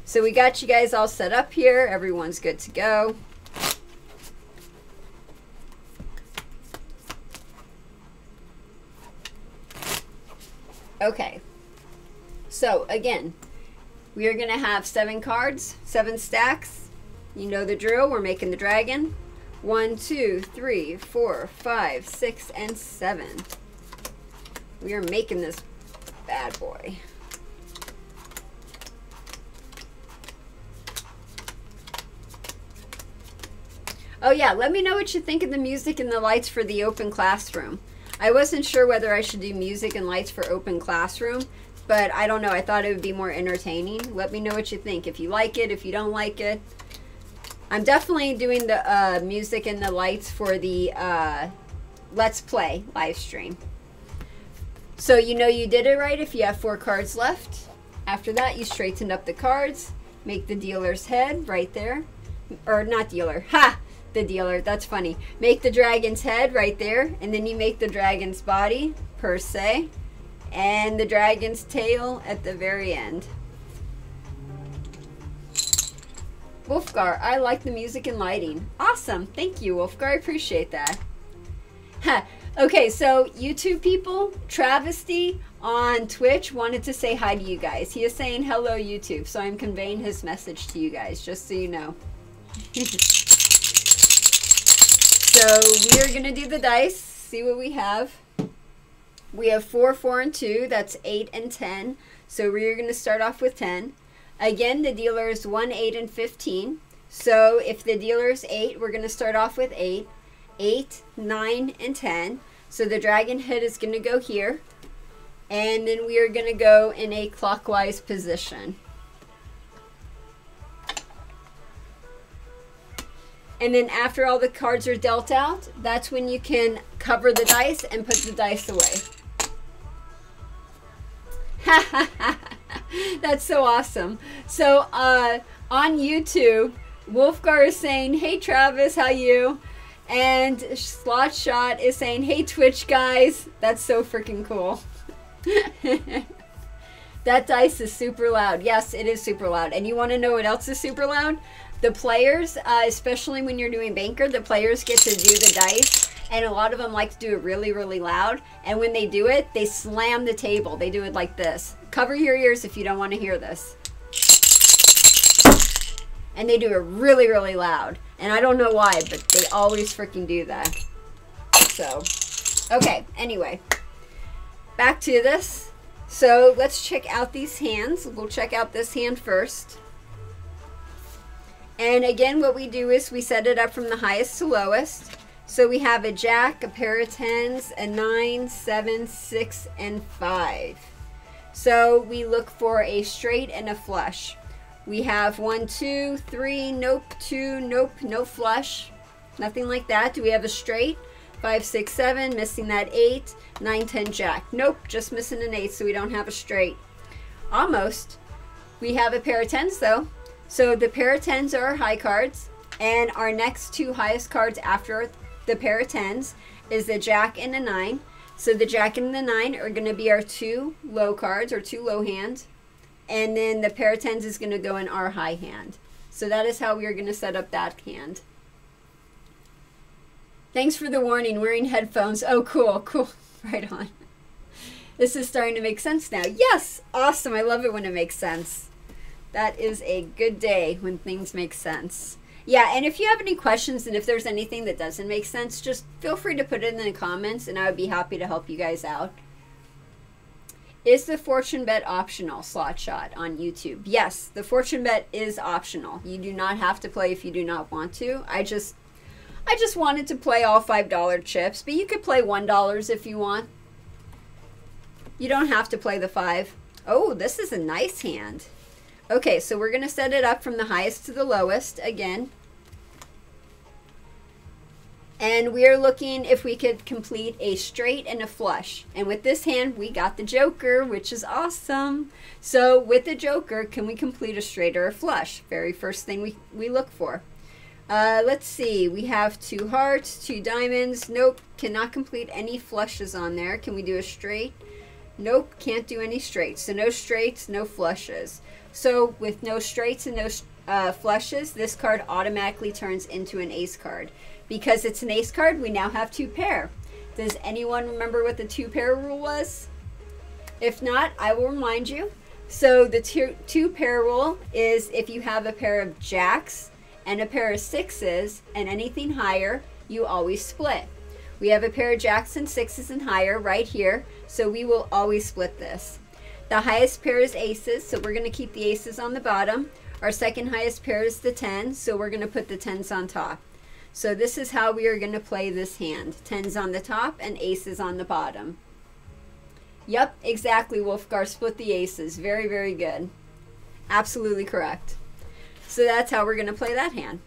So we got you guys all set up here. Everyone's good to go. Okay, so again, we are going to have 7 cards, 7 stacks. You know the drill. We're making the dragon. 1, 2, 3, 4, 5, 6, and 7. We are making this bad boy. Oh yeah, let me know what you think of the music and the lights for the open classroom. I wasn't sure whether I should do music and lights for open classroom, but I don't know. I thought it would be more entertaining. Let me know what you think. If you like it, if you don't like it. I'm definitely doing the music and the lights for the Let's Play live stream. So you know you did it right if you have 4 cards left. After that, you straighten up the cards. Make the dealer's head right there. Or not dealer. Ha! The dealer. That's funny. Make the dragon's head right there. And then you make the dragon's body, per se. And the dragon's tail at the very end. Wolfgar, I like the music and lighting. Awesome. Thank you, Wolfgar. I appreciate that. Ha. Okay, so YouTube people, Travesty on Twitch wanted to say hi to you guys. He is saying hello, YouTube. So I'm conveying his message to you guys, just so you know. So we are going to do the dice, see what we have. We have 4, 4, and 2. That's 8 and 10. So we are going to start off with 10. Again, the dealer is 1, 8, and 15. So if the dealer is 8, we're going to start off with 8. 8, 9, and 10. So the dragon head is going to go here. And then we are going to go in a clockwise position. And then after all the cards are dealt out, that's when you can cover the dice and put the dice away. That's so awesome. So on YouTube, Wolfgar is saying, hey Travis, how you? And Slot Shot is saying, hey Twitch guys. That's so freaking cool. That dice is super loud. Yes, it is super loud. And you want to know what else is super loud? The players, especially when you're doing banker, the players get to do the dice, and a lot of them like to do it really, really loud. And when they do it, they slam the table. They do it like this. Cover your ears if you don't want to hear this. And they do it really, really loud. And I don't know why, but they always freaking do that. So, okay, anyway. Back to this. So, let's check out these hands. We'll check out this hand first. And again, what we do is we set it up from the highest to lowest. So we have a jack, a pair of 10s, a 9, 7, 6, and 5. So we look for a straight and a flush. We have 1, 2, 3, nope, 2, nope, no flush. Nothing like that. Do we have a straight? 5, 6, 7, missing that 8, 9, 10, jack. Nope, just missing an 8, so we don't have a straight. Almost. We have a pair of 10s though. So the pair of 10s are our high cards, and our next 2 highest cards after the pair of 10s is the jack and the 9. So the jack and the 9 are going to be our 2 low cards, or 2 low hands, and then the pair of 10s is going to go in our high hand. So that is how we are going to set up that hand. Thanks for the warning, wearing headphones. Oh, cool, cool. Right on. This is starting to make sense now. Yes, awesome. I love it when it makes sense. That is a good day when things make sense. Yeah, and if you have any questions and if there's anything that doesn't make sense, just feel free to put it in the comments and I would be happy to help you guys out. Is the fortune bet optional, Slot Shot on YouTube? Yes, the fortune bet is optional. You do not have to play if you do not want to. I I just wanted to play all $5 chips, but you could play $1 if you want. You don't have to play the 5. Oh, this is a nice hand. Okay, so we're going to set it up from the highest to the lowest again. And we're looking if we could complete a straight and a flush. And with this hand, we got the joker, which is awesome. So with the joker, can we complete a straight or a flush? Very first thing we look for. Let's see, we have 2 hearts, 2 diamonds. Nope, cannot complete any flushes on there. Can we do a straight? Nope, can't do any straights. So no straights, no flushes. So with no straights and no flushes, this card automatically turns into an ace card. Because it's an ace card, we now have 2 pair. Does anyone remember what the 2 pair rule was? If not, I will remind you. So the 2 pair rule is if you have a pair of jacks and a pair of 6s and anything higher, you always split. We have a pair of jacks and 6s and higher right here, so we will always split this. The highest pair is aces, so we're going to keep the aces on the bottom. Our second highest pair is the 10, so we're going to put the 10s on top. So this is how we are going to play this hand. 10s on the top and aces on the bottom. Yep, exactly, Wolfgar. Split the aces. Very, very good. Absolutely correct. So that's how we're going to play that hand.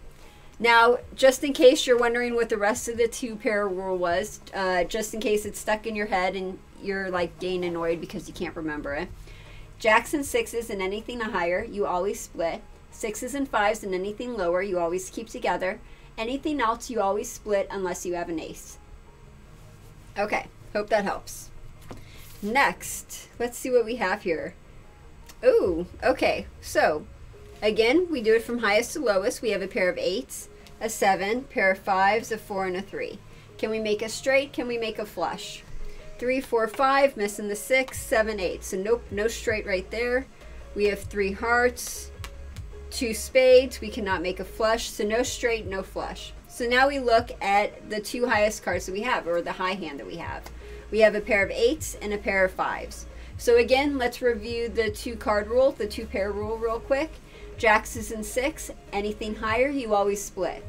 Now, just in case you're wondering what the rest of the 2 pair rule was, just in case it's stuck in your head and you're like getting annoyed because you can't remember it. Jacks and 6s and anything higher, you always split. 6s and 5s and anything lower, you always keep together. Anything else, you always split unless you have an ace. Okay, hope that helps. Next, let's see what we have here. Ooh, okay, so again, we do it from highest to lowest. We have a pair of 8s, a 7, pair of 5s, a 4, and a 3. Can we make a straight? Can we make a flush? 3, 4, 5, missing the 6, 7, 8. So nope, no straight right there. We have 3 hearts, 2 spades. We cannot make a flush, so no straight, no flush. So now we look at the 2 highest cards that we have, or the high hand that we have. We have a pair of 8s and a pair of 5s. So again, let's review the 2 card rule, the 2 pair rule real quick. Jacks is in 6, anything higher, you always split.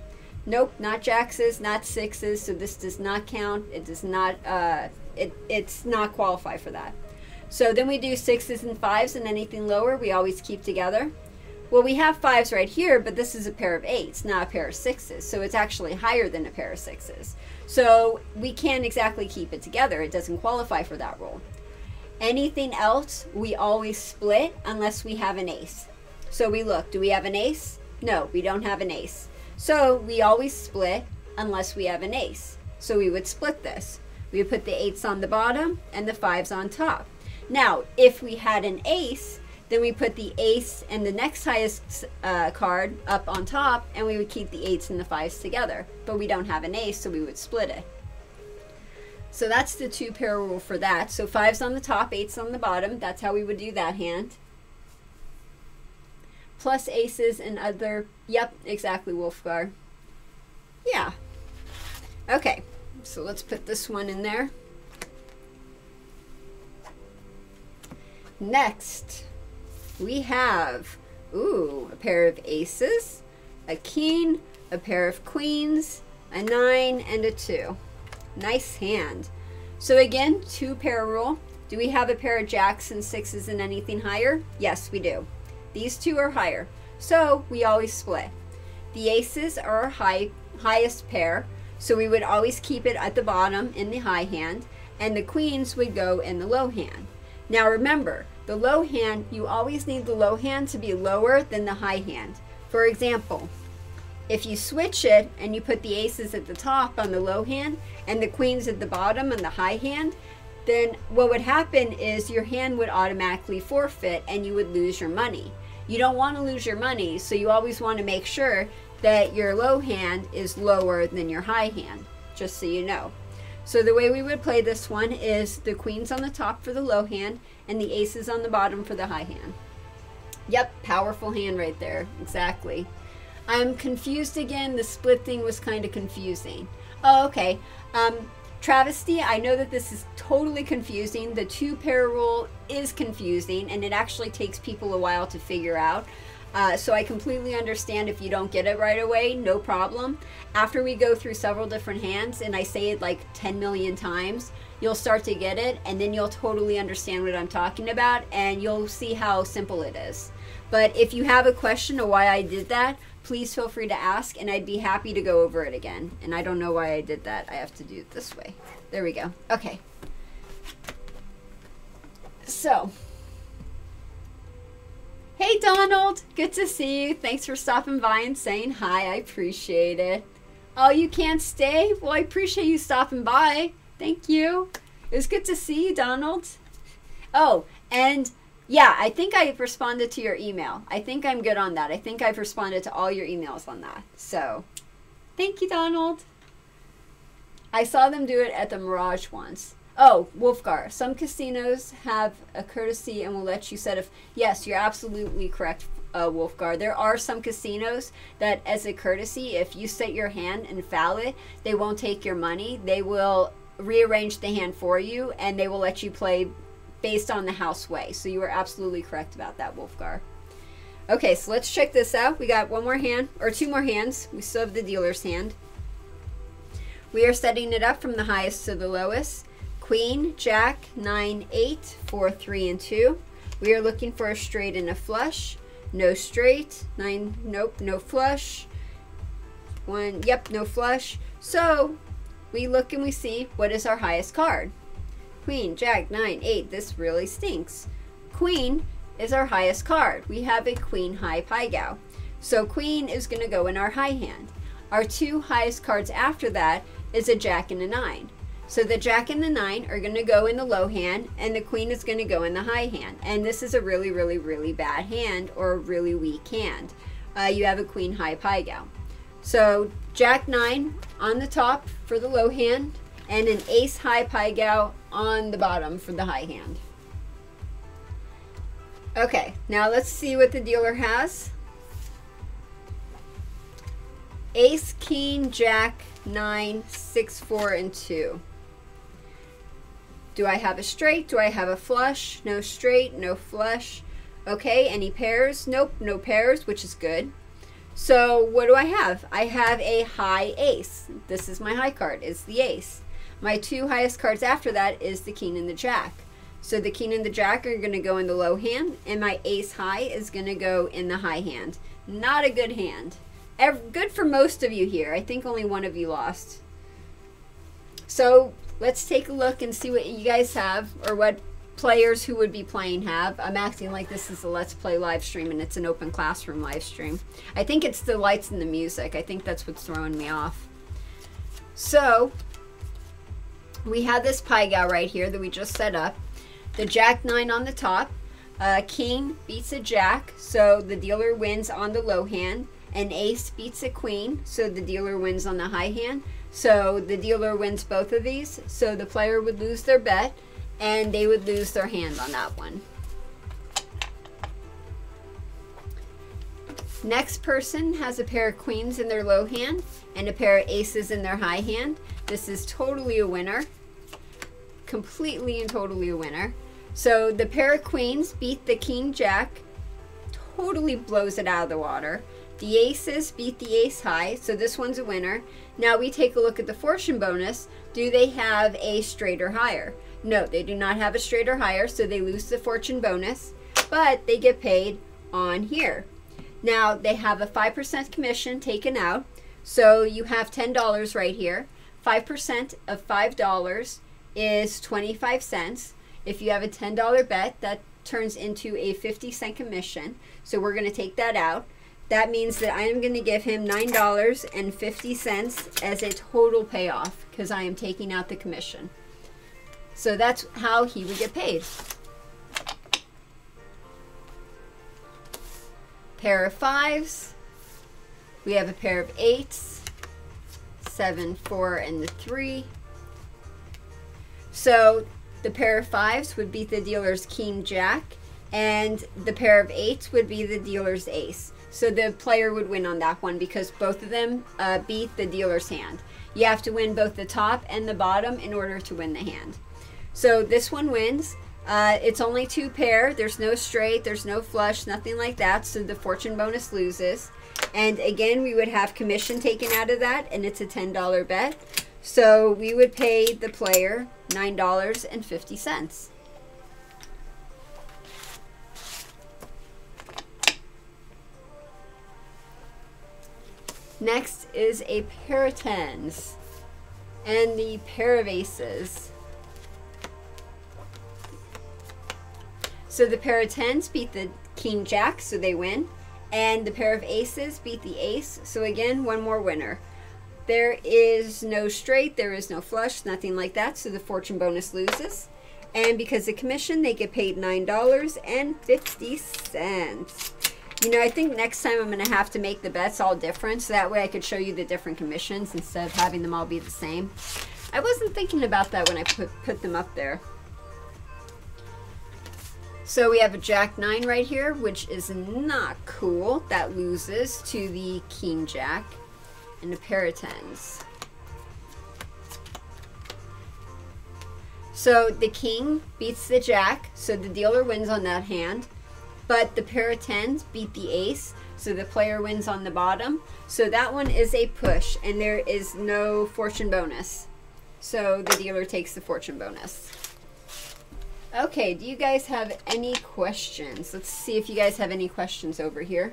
Nope, not jackses, not 6s, so this does not count. It does not, it's not qualify for that. So then we do 6s and 5s, and anything lower, we always keep together. Well, we have 5s right here, but this is a pair of 8s, not a pair of 6s. So it's actually higher than a pair of 6s. So we can't exactly keep it together. It doesn't qualify for that rule. Anything else, we always split unless we have an ace. So we look, do we have an ace? No, we don't have an ace. So we always split unless we have an ace. So we would split this. We would put the 8s on the bottom and the 5s on top. Now, if we had an ace, then we put the ace and the next highest card up on top, and we would keep the 8s and the 5s together. But we don't have an ace, so we would split it. So that's the 2 pair rule for that. So 5s on the top, 8s on the bottom. That's how we would do that hand. Plus aces and other, yep, exactly, Wolfgar. Yeah. Okay, so let's put this one in there. Next, we have, ooh, a pair of aces, a king, a pair of queens, a 9, and a 2. Nice hand. So again, 2 pair rule. Do we have a pair of jacks and 6s and anything higher? Yes, we do. These 2 are higher, so we always split. The aces are our highest pair, so we would always keep it at the bottom in the high hand, and the queens would go in the low hand. Now remember, the low hand, you always need the low hand to be lower than the high hand. For example, if you switch it and you put the aces at the top on the low hand and the queens at the bottom on the high hand, then what would happen is your hand would automatically forfeit and you would lose your money. You don't want to lose your money, so you always want to make sure that your low hand is lower than your high hand, just so you know. So the way we would play this one is the queens on the top for the low hand and the aces on the bottom for the high hand. Yep, powerful hand right there, exactly. I'm confused again. The split thing was kind of confusing. Oh, okay. Travesty, I know that this is totally confusing. The 2 pair rule is confusing, and it actually takes people a while to figure out. So I completely understand if you don't get it right away, no problem. After we go through several different hands and I say it like 10 million times, you'll start to get it, and then you'll totally understand what I'm talking about, and you'll see how simple it is. But if you have a question of why I did that, please feel free to ask, and I'd be happy to go over it again. And I don't know why I did that. I have to do it this way. There we go. Okay. So, hey Donald, good to see you. Thanks for stopping by and saying hi. I appreciate it. Oh, you can't stay? Well, I appreciate you stopping by. Thank you. It was good to see you, Donald. Oh, and yeah, I think I responded to your email. I think I'm good on that. I think I've responded to all your emails on that. So, thank you, Donald. I saw them do it at the Mirage once. Oh, Wolfgar, some casinos have a courtesy and will let you set a... Yes, you're absolutely correct, Wolfgar. There are some casinos that, as a courtesy, if you set your hand and foul it, they won't take your money. They will rearrange the hand for you, and they will let you play based on the house way. So you are absolutely correct about that, Wolfgar. Okay, so let's check this out. We got one more hand, or two more hands. We still have the dealer's hand. We are setting it up from the highest to the lowest. Queen, Jack, 9, 8, 4, 3, and 2. We are looking for a straight and a flush. No straight. 9, nope, no flush. 1, yep, no flush. So we look and we see what is our highest card. Queen, Jack, 9, 8. This really stinks. Queen is our highest card. We have a Queen high Pai-Gow. So Queen is going to go in our high hand. Our two highest cards after that is a Jack and a 9. So the Jack and the 9 are going to go in the low hand, and the Queen is going to go in the high hand. And this is a really, really, really bad hand, or a really weak hand. You have a Queen high Pai-Gow. So Jack 9 on the top for the low hand, and an Ace high Pai-Gow on the bottom for the high hand. Okay, now let's see what the dealer has. Ace, King, Jack, 9, 6, 4, and 2. Do I have a straight? Do I have a flush? No straight, no flush. Okay, any pairs? Nope, no pairs, which is good. So what do I have? I have a high ace. This is my high card, is the ace. My two highest cards after that is the King and the Jack. So the King and the Jack are going to go in the low hand, and my ace high is going to go in the high hand. Not a good hand. Good for most of you here. I think only one of you lost. So let's take a look and see what you guys have, or what players who would be playing have. I'm acting like this is a Let's Play live stream and it's an open classroom live stream. I think it's the lights and the music. I think that's what's throwing me off. So we have this Pai-Gow right here that we just set up. The Jack 9 on the top. King beats a Jack, so the dealer wins on the low hand. An Ace beats a Queen, so the dealer wins on the high hand. So the dealer wins both of these, so the player would lose their bet, and they would lose their hand on that one. Next person has a pair of queens in their low hand and a pair of aces in their high hand. This is totally a winner. Completely and totally a winner. So the pair of queens beat the King Jack, totally blows it out of the water. The aces beat the ace high, so this one's a winner. Now we take a look at the fortune bonus. Do they have a straight or higher? No, they do not have a straight or higher, so they lose the fortune bonus, but they get paid on here. Now they have a 5% commission taken out, so you have $10 right here. 5% of $5 is 25 cents. If you have a $10 bet, that turns into a 50-cent commission, so we're going to take that out. That means that I am going to give him $9.50 as a total payoff because I am taking out the commission. So that's how he would get paid. Pair of fives. We have a pair of eights. 7, 4, and the 3. So the pair of fives would be the dealer's King Jack, and the pair of eights would be the dealer's ace. So the player would win on that one because both of them beat the dealer's hand. You have to win both the top and the bottom in order to win the hand. So this one wins. It's only 2 pair. There's no straight, there's no flush, nothing like that. So the fortune bonus loses. And again, we would have commission taken out of that, and it's a $10 bet. So we would pay the player $9.50. Next is a pair of tens and the pair of aces. So the pair of tens beat the king jack, so they win. And the pair of aces beat the ace. So again, one more winner. There is no straight, there is no flush, nothing like that. So the fortune bonus loses. And because of commission, they get paid $9.50. You know, I think next time I'm going to have to make the bets all different, so that way I could show you the different commissions instead of having them all be the same. I wasn't thinking about that when I put them up there. So we have a jack 9 right here, which is not cool. That loses to the king jack and a pair of tens. So the king beats the jack, so the dealer wins on that hand. But the pair of tens beat the ace, so the player wins on the bottom. So that one is a push, and there is no fortune bonus. So the dealer takes the fortune bonus. Okay, do you guys have any questions? Let's see if you guys have any questions over here.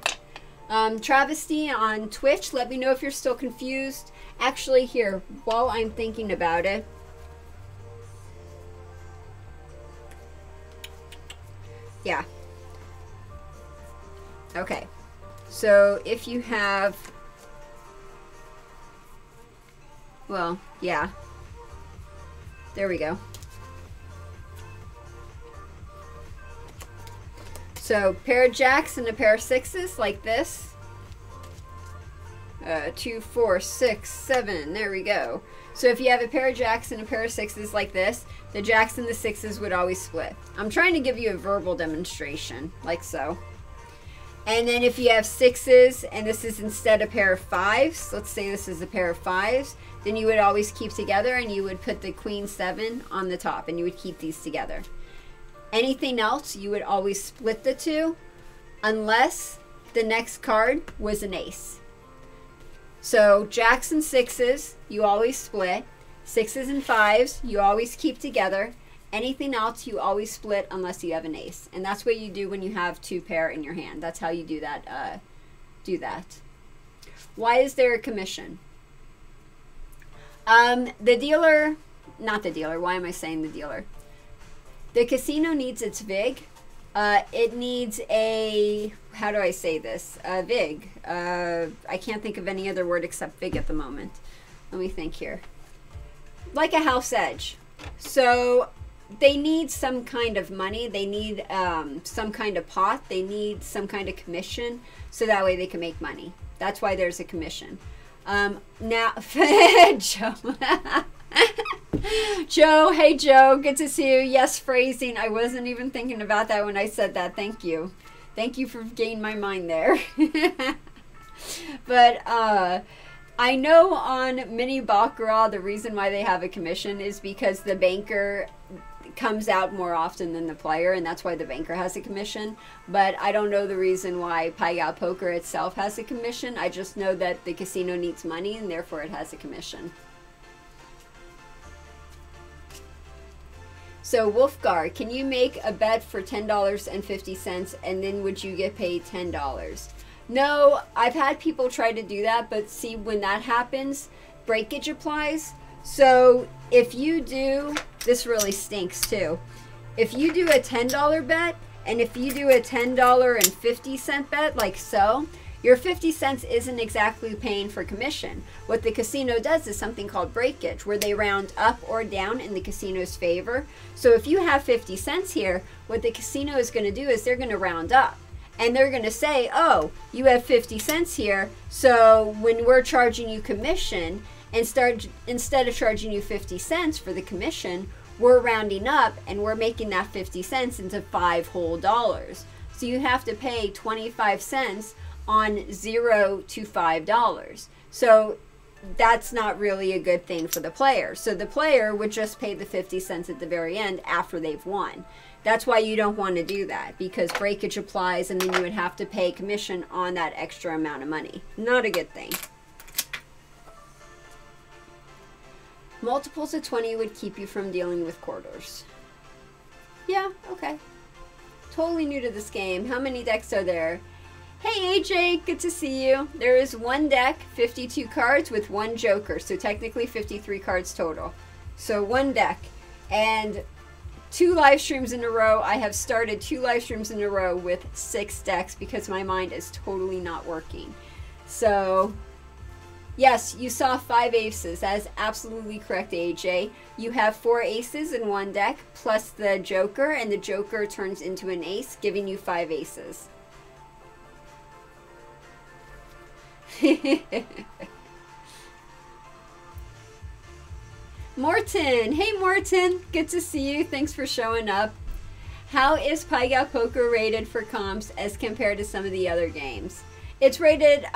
Travesty on Twitch, let me know if you're still confused. Actually, here, while I'm thinking about it. Yeah. Okay, so if you have, well, yeah, there we go. So pair of jacks and a pair of sixes like this. 2, 4, 6, 7, there we go. So if you have a pair of jacks and a pair of sixes like this, the jacks and the sixes would always split. I'm trying to give you a verbal demonstration, like so. And then if you have sixes and this is instead a pair of fives, let's say this is a pair of fives, then you would always keep together and you would put the queen 7 on the top and you would keep these together. Anything else, you would always split the two unless the next card was an ace. So jacks and sixes, you always split. Sixes and fives, you always keep together. Anything else, you always split unless you have an ace. And that's what you do when you have 2 pair in your hand. That's how you do that. Why is there a commission? The dealer, not the dealer, why am I saying the dealer? The casino needs its VIG. It needs a, how do I say this? A VIG. I can't think of any other word except VIG at the moment. Let me think here. Like a house edge. So they need some kind of money. They need some kind of pot. They need some kind of commission, so that way they can make money. That's why there's a commission. Now, Joe. Joe, hey Joe, good to see you. Yes, phrasing. I wasn't even thinking about that when I said that. Thank you. Thank you for gaining my mind there. But I know on mini baccarat, the reason why they have a commission is because the banker comes out more often than the player, and that's why the banker has a commission. But I don't know the reason why Pai-Gow Poker itself has a commission. I just know that the casino needs money and therefore it has a commission. So Wolfgar, can you make a bet for $10.50 and then would you get paid $10? No, I've had people try to do that, but see, when that happens, breakage applies. So if you do, this really stinks too. If you do a $10 bet, and if you do a $10.50 bet, like so, your 50 cents isn't exactly paying for commission. What the casino does is something called breakage, where they round up or down in the casino's favor. So if you have 50 cents here, what the casino is going to do is they're going to round up. And they're going to say, oh, you have 50 cents here, so when we're charging you commission, instead of charging you 50 cents for the commission, we're rounding up and we're making that 50 cents into $5 whole. So you have to pay 25 cents on $0 to $5. So that's not really a good thing for the player. So the player would just pay the 50 cents at the very end after they've won. That's why you don't want to do that, because breakage applies and then you would have to pay commission on that extra amount of money. Not a good thing. Multiples of 20 would keep you from dealing with quarters. Yeah, okay. Totally new to this game. How many decks are there? Hey AJ, good to see you. There is one deck, 52 cards with one joker, so technically 53 cards total. So one deck. And 2 live streams in a row. I have started 2 live streams in a row with 6 decks because my mind is totally not working. So, yes, you saw 5 aces. That is absolutely correct, AJ. You have 4 aces in one deck, plus the joker, and the joker turns into an ace, giving you 5 aces. Morton! Hey Morton! Good to see you. Thanks for showing up. How is Pai-Gow Poker rated for comps as compared to some of the other games? It's rated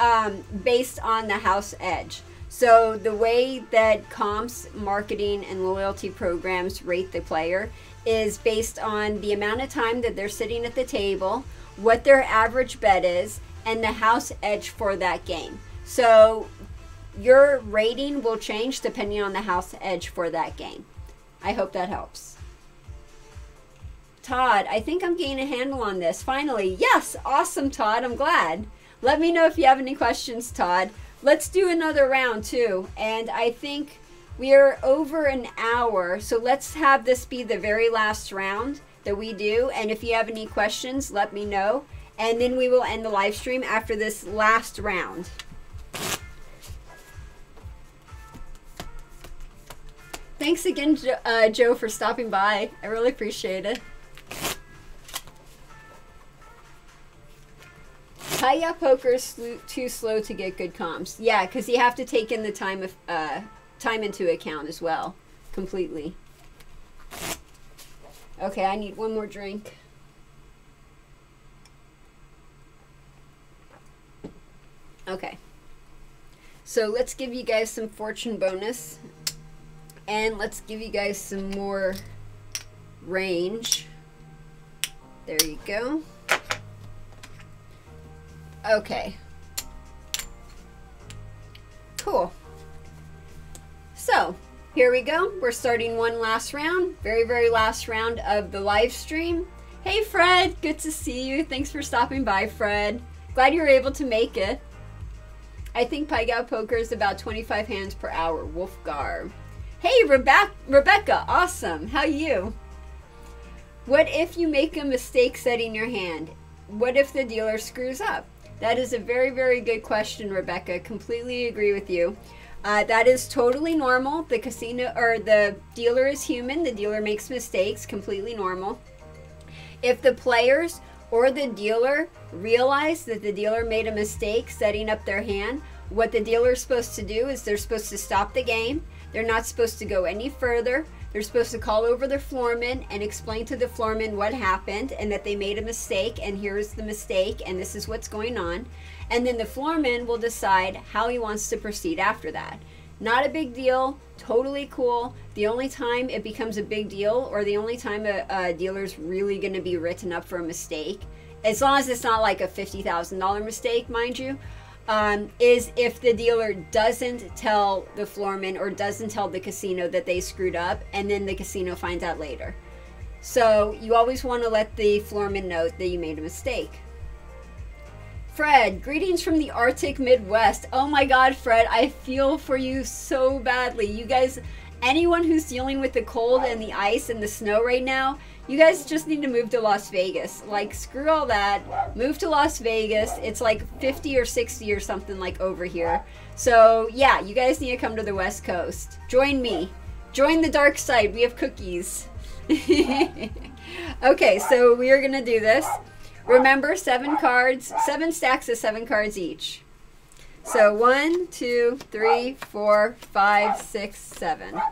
based on the house edge. So the way that comps, marketing, and loyalty programs rate the player is based on the amount of time that they're sitting at the table, what their average bet is, and the house edge for that game. So your rating will change depending on the house edge for that game. I hope that helps. Todd, I think I'm getting a handle on this. Finally. Yes! Awesome, Todd. I'm glad. Let me know if you have any questions, Todd. Let's do another round, too. And I think we are over an hour, so let's have this be the very last round that we do. And if you have any questions, let me know. And then we will end the live stream after this last round. Thanks again, Joe, for stopping by. I really appreciate it. Pai-Gow Poker is too slow to get good comps. Yeah, because you have to take in the time into account as well, completely. Okay, I need one more drink. Okay, so let's give you guys some fortune bonus, and let's give you guys some more range. There you go. Okay, cool. So here we go. We're starting one last round, very last round of the live stream. Hey Fred, good to see you. Thanks for stopping by, Fred. Glad you were able to make it. I think Pai-Gow Poker is about 25 hands per hour. Wolfgar. Hey, Rebecca. Awesome. How you? What if you make a mistake setting your hand? What if the dealer screws up? That is a very good question, Rebecca. Completely agree with you. That is totally normal. The casino or the dealer is human. The dealer makes mistakes. Completely normal. If the players or the dealer realize that the dealer made a mistake setting up their hand, what the dealer is supposed to do is they're supposed to stop the game. They're not supposed to go any further. They're supposed to call over their floorman and explain to the floorman what happened and that they made a mistake and here's the mistake and this is what's going on. And then the floorman will decide how he wants to proceed after that. Not a big deal, totally cool. The only time it becomes a big deal, or the only time a dealer's really going to be written up for a mistake, as long as it's not like a $50,000 mistake, mind you, is if the dealer doesn't tell the floorman or doesn't tell the casino that they screwed up, and then the casino finds out later. So you always want to let the floorman know that you made a mistake. Fred, greetings from the Arctic Midwest. Oh my God, Fred, I feel for you so badly. You guys, anyone who's dealing with the cold and the ice and the snow right now, you guys just need to move to Las Vegas. Like, screw all that. Move to Las Vegas. It's like 50 or 60 or something like over here. So, yeah, you guys need to come to the West Coast. Join me. Join the dark side. We have cookies. Okay, so we are going to do this. Remember, 7 cards, 7 stacks of 7 cards each. So 1, 2, 3, 4, 5, 6, 7.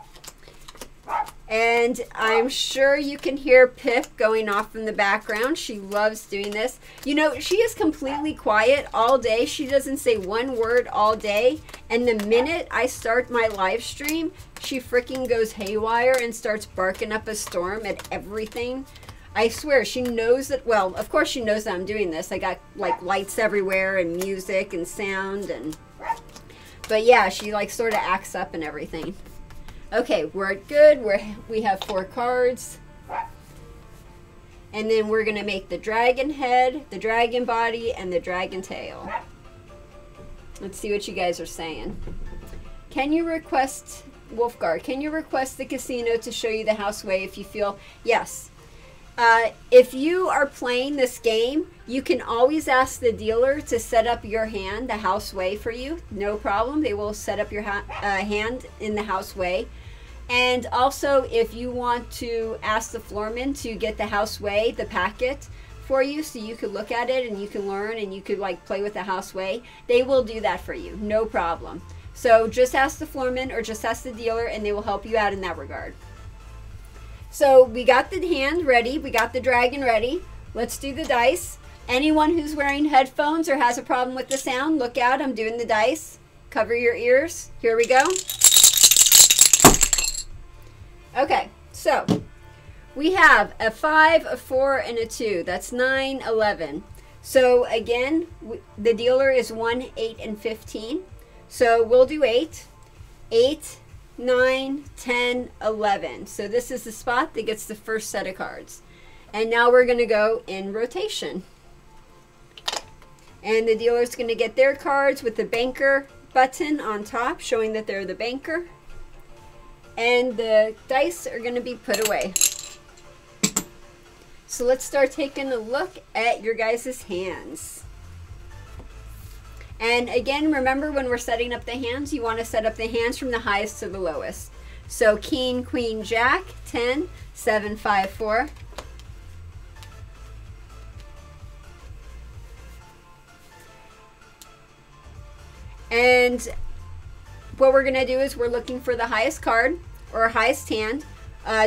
And I'm sure you can hear Pip going off in the background. She loves doing this. You know, she is completely quiet all day. She doesn't say one word all day. And the minute I start my live stream, she freaking goes haywire and starts barking up a storm at everything. I swear, she knows that, well, of course she knows that I'm doing this. I got like lights everywhere and music and sound and, but yeah, she like sort of acts up and everything. Okay, we're good. We have 4 cards. And then we're going to make the dragon head, the dragon body, and the dragon tail. Let's see what you guys are saying. Can you request, Wolfgar, can you request the casino to show you the house way if you feel, yes. If you are playing this game, you can always ask the dealer to set up your hand the house way for you. No problem. They will set up your hand in the house way. And also, if you want to ask the floorman to get the house way, the packet for you, so you could look at it and you can learn and you could like play with the house way, they will do that for you. No problem. So just ask the floorman or just ask the dealer and they will help you out in that regard. So we got the hand ready. We got the dragon ready. Let's do the dice. Anyone who's wearing headphones or has a problem with the sound, look out. I'm doing the dice. Cover your ears. Here we go. Okay, so we have a 5, a 4, and a 2. That's 9, 11. So again, the dealer is 1, 8, and 15. So we'll do 8. 8, 9, 10, 11. So this is the spot that gets the first set of cards. And now we're going to go in rotation. And the dealer's going to get their cards with the banker button on top, showing that they're the banker. And the dice are going to be put away. So let's start taking a look at your guys' hands. And again, remember when we're setting up the hands, you want to set up the hands from the highest to the lowest. So King, Queen, Jack, 10, 7, 5, 4. And what we're going to do is we're looking for the highest card or highest hand.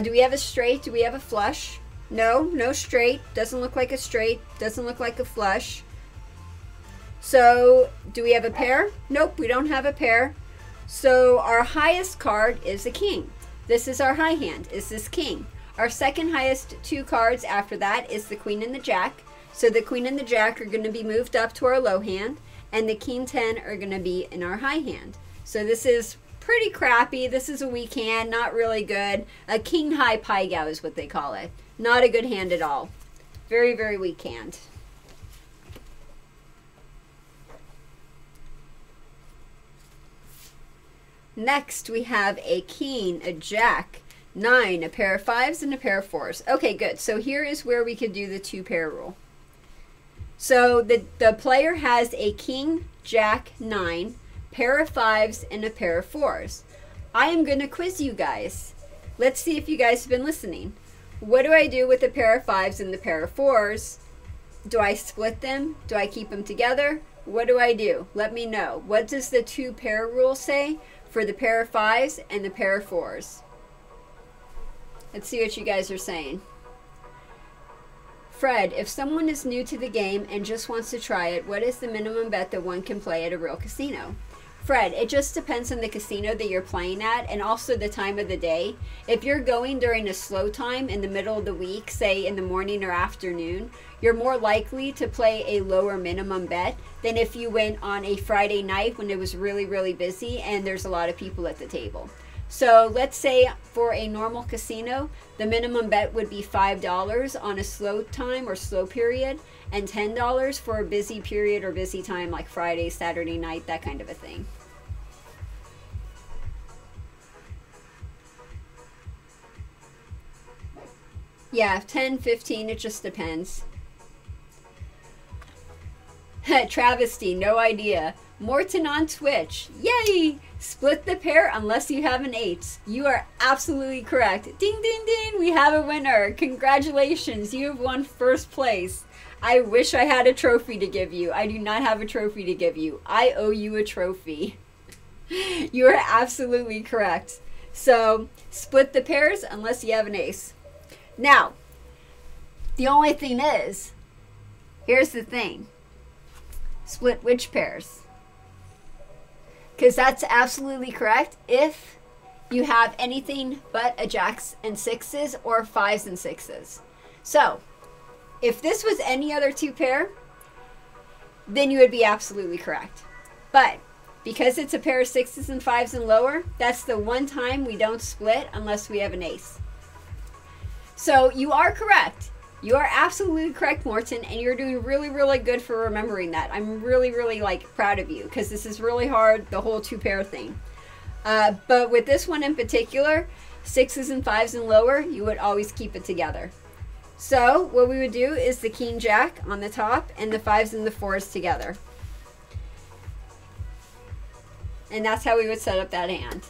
Do we have a straight? Do we have a flush? No, no straight. Doesn't look like a straight. Doesn't look like a flush. So do we have a pair? Nope, we don't have a pair. So our highest card is a king. This is our high hand, is this king. Our second highest 2 cards after that is the queen and the jack. So the queen and the jack are going to be moved up to our low hand, and the king 10 are going to be in our high hand. So this is pretty crappy. This is a weak hand, not really good. A king high Pai-Gow is what they call it. Not a good hand at all. Very, very weak hand. Next, we have a king, a jack, 9, a pair of 5s, and a pair of 4s. Okay, good. So here is where we could do the 2-pair rule. So the player has a king, jack, 9, pair of 5s, and a pair of 4s. I am going to quiz you guys. Let's see if you guys have been listening. What do I do with the pair of 5s and the pair of 4s? Do I split them? Do I keep them together? What do I do? Let me know. What does the 2-pair rule say for the pair of 5s and the pair of 4s? Let's see what you guys are saying. Fred, if someone is new to the game and just wants to try it, what is the minimum bet that one can play at a real casino? Fred, it just depends on the casino that you're playing at and also the time of the day. If you're going during a slow time in the middle of the week, say in the morning or afternoon, you're more likely to play a lower minimum bet than if you went on a Friday night when it was really, really busy and there's a lot of people at the table. So let's say for a normal casino, the minimum bet would be $5 on a slow time or slow period, and $10 for a busy period or busy time like Friday, Saturday night, that kind of a thing. Yeah, 10, 15, it just depends. Travesty, no idea. Morton on Twitch. Yay! Split the pair unless you have an 8. You are absolutely correct. Ding, ding, ding! We have a winner. Congratulations. You have won first place. I wish I had a trophy to give you. I do not have a trophy to give you. I owe you a trophy. You are absolutely correct. So, split the pairs unless you have an ace. Now, the only thing is, here's the thing. Split which pairs? because that's absolutely correct if you have anything but a jacks and sixes or fives and sixes. So if this was any other two pair, then you would be absolutely correct. But because it's a pair of sixes and fives and lower, that's the one time we don't split unless we have an ace. So you are correct. You are absolutely correct, Morton, and you're doing really, really good for remembering that. I'm really, really proud of you, because this is really hard, the whole two pair thing. But with this one in particular, sixes and fives and lower, you would always keep it together. So what we would do is the king jack on the top and the fives and the fours together. And that's how we would set up that hand.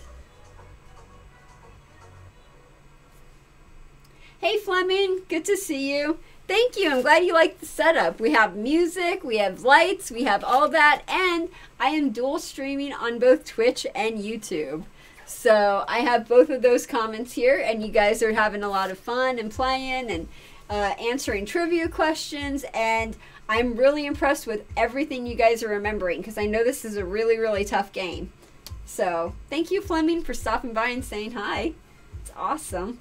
Hey Fleming, good to see you. Thank you. I'm glad you liked the setup. We have music, we have lights, we have all that, and I am dual streaming on both Twitch and YouTube. So I have both of those comments here, and you guys are having a lot of fun and playing and answering trivia questions, and I'm really impressed with everything you guys are remembering, because I know this is a really, really tough game. So thank you, Fleming, for stopping by and saying hi. It's awesome.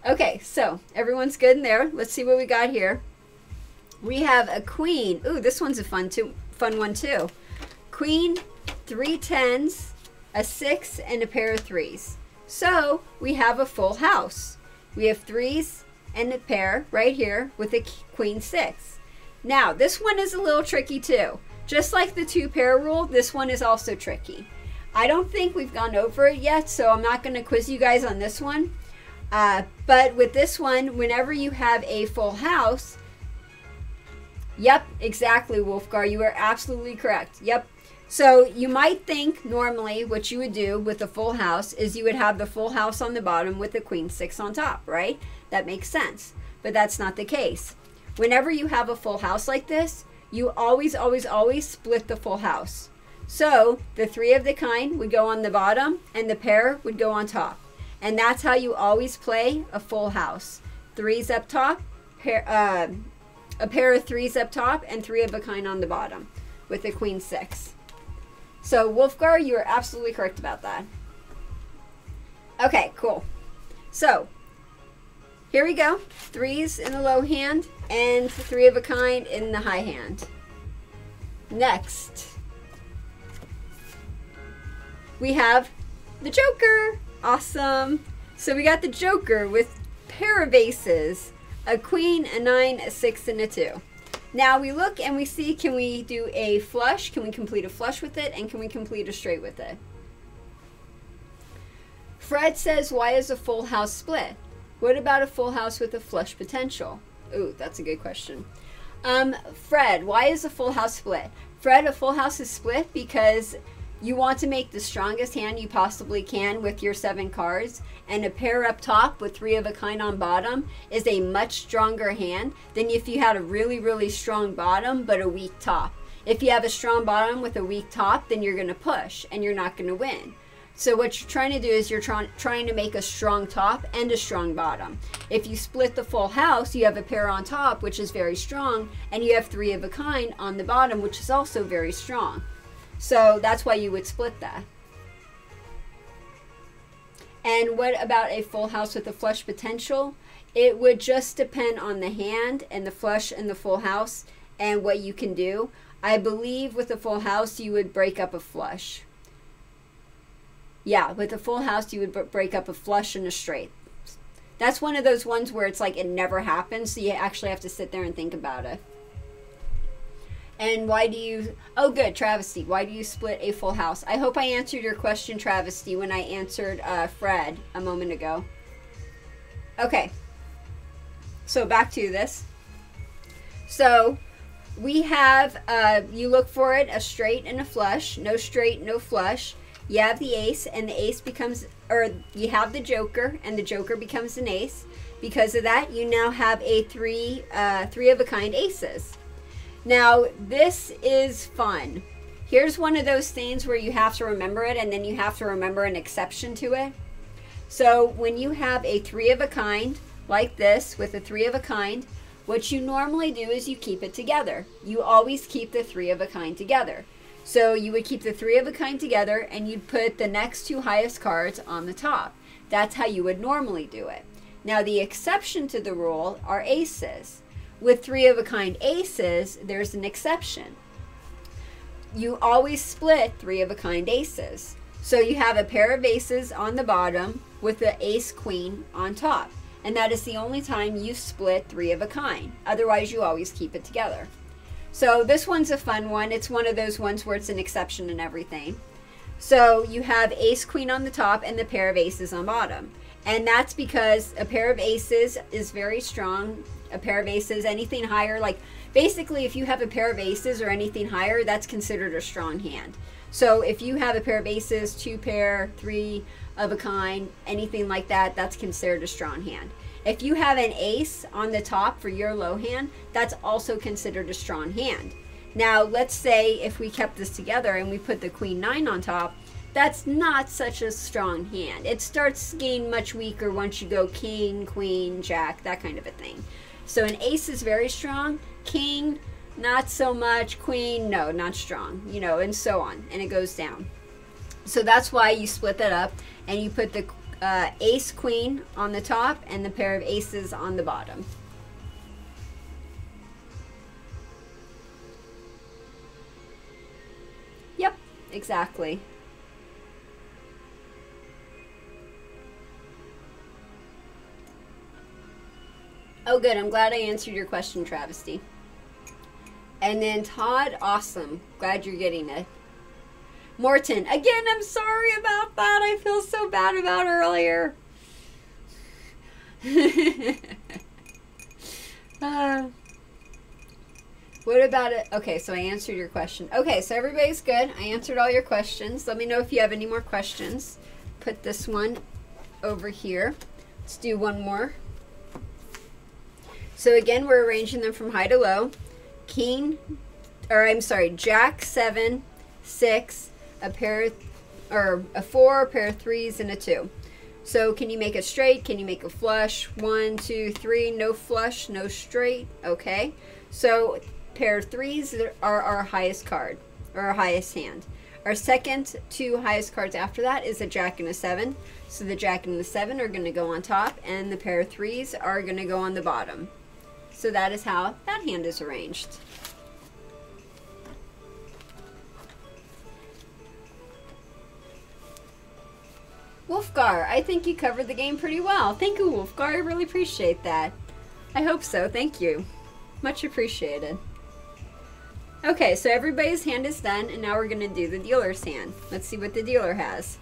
Okay, so everyone's good in there. Let's see what we got here. We have a queen. Ooh, this one's a fun one too. Queen, 3 tens, a 6, and a pair of 3s. So we have a full house. We have 3s and a pair right here with a queen 6. Now, this one is a little tricky too. Just like the 2-pair rule, this one is also tricky. I don't think we've gone over it yet, so I'm not going to quiz you guys on this one. But with this one, whenever you have a full house, yep, exactly, Wolfgar, you are absolutely correct. Yep. So you might think normally what you would do with a full house is you would have the full house on the bottom with the queen 6 on top, right? That makes sense. But that's not the case. Whenever you have a full house like this, you always, always, always split the full house. So the 3 of the kind would go on the bottom and the pair would go on top. And that's how you always play a full house. 3s up top, a pair of 3s up top, and 3 of a kind on the bottom with a queen 6. So Wolfgar, you are absolutely correct about that. Okay, cool. So here we go. 3s in the low hand and 3 of a kind in the high hand. Next, we have the Joker. Awesome. So we got the Joker with pair of aces, a queen, a 9, a 6, and a 2. Now we look and we see, can we do a flush? Can we complete a flush with it? And can we complete a straight with it? Fred says, why is a full house split? What about a full house with a flush potential? Ooh, that's a good question. Fred, why is a full house split? Fred, a full house is split because you want to make the strongest hand you possibly can with your 7 cards, and a pair up top with 3 of a kind on bottom is a much stronger hand than if you had a really, really strong bottom but a weak top. If you have a strong bottom with a weak top, then you're going to push and you're not going to win. So what you're trying to do is you're trying to make a strong top and a strong bottom. If you split the full house, you have a pair on top, which is very strong, and you have 3 of a kind on the bottom, which is also very strong. So that's why you would split that. And what about a full house with a flush potential? It would just depend on the hand and the flush and the full house and what you can do. I believe with a full house, you would break up a flush. Yeah, with a full house, you would break up a flush and a straight. That's one of those ones where it's like it never happens, so you actually have to sit there and think about it. And why do you, oh good, Travesty, why do you split a full house? I hope I answered your question, Travesty, when I answered Fred a moment ago. Okay, so back to this. So we have, you look for it, a straight and a flush, no straight, no flush. You have the ace, and the ace becomes, or you have the Joker, and the Joker becomes an ace. Because of that, you now have a three of a kind aces. Now, this is fun. Here's one of those things where you have to remember it, and then you have to remember an exception to it. So when you have a 3 of a kind, like this, with a 3 of a kind, what you normally do is you keep it together. You always keep the 3 of a kind together. So you would keep the three of a kind together and you'd put the next two highest cards on the top. That's how you would normally do it. Now the exception to the rule are aces. With three of a kind aces, there's an exception. You always split three of a kind aces. So you have a pair of aces on the bottom with the ace queen on top. And that is the only time you split three of a kind. Otherwise, you always keep it together. So this one's a fun one. It's one of those ones where it's an exception and everything. So you have ace queen on the top and the pair of aces on bottom. And that's because a pair of aces is very strong. A pair of aces, anything higher, like basically if you have a pair of aces or anything higher, that's considered a strong hand. So if you have a pair of aces, two pair, three of a kind, anything like that, that's considered a strong hand. If you have an ace on the top for your low hand, that's also considered a strong hand. Now, let's say if we kept this together and we put the queen nine on top, that's not such a strong hand. It starts getting much weaker once you go king, queen, jack, that kind of a thing. So an ace is very strong, king, not so much, queen, no, not strong, you know, and so on, and it goes down. So that's why you split that up and you put the ace queen on the top and the pair of aces on the bottom. Yep, exactly. Oh good, I'm glad I answered your question, Travesty. And then Todd, awesome. Glad you're getting it. Morton, again, I'm sorry about that. I feel so bad about earlier. What about it? Okay, so I answered your question. Okay, so everybody's good. I answered all your questions. Let me know if you have any more questions. Put this one over here. Let's do one more. So again, we're arranging them from high to low. King, or I'm sorry, Jack, 7, 6, a pair, or a 4, a pair of 3s, and a 2. So can you make a straight? Can you make a flush? 1, 2, 3, no flush, no straight. Okay. So pair of 3s are our highest card, or our highest hand. Our second two highest cards after that is a Jack and a 7. So the Jack and the 7 are going to go on top, and the pair of 3s are going to go on the bottom. So that is how that hand is arranged. Wolfgar, I think you covered the game pretty well. Thank you, Wolfgar. I really appreciate that. I hope so. Thank you. Much appreciated. Okay, so everybody's hand is done, and now we're going to do the dealer's hand. Let's see what the dealer has.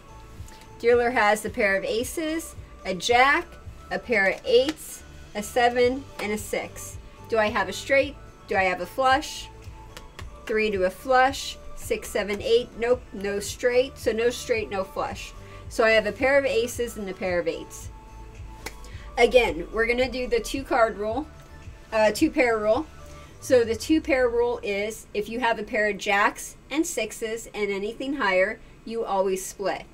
Dealer has a pair of aces, a jack, a pair of 8s, a 7, and a 6. Do I have a straight? Do I have a flush? 3 to a flush, 6, 7, 8. Nope, no straight. So no straight, no flush. So I have a pair of aces and a pair of 8s. Again, we're going to do the two-pair rule. So the two-pair rule is if you have a pair of jacks and 6s and anything higher, you always split.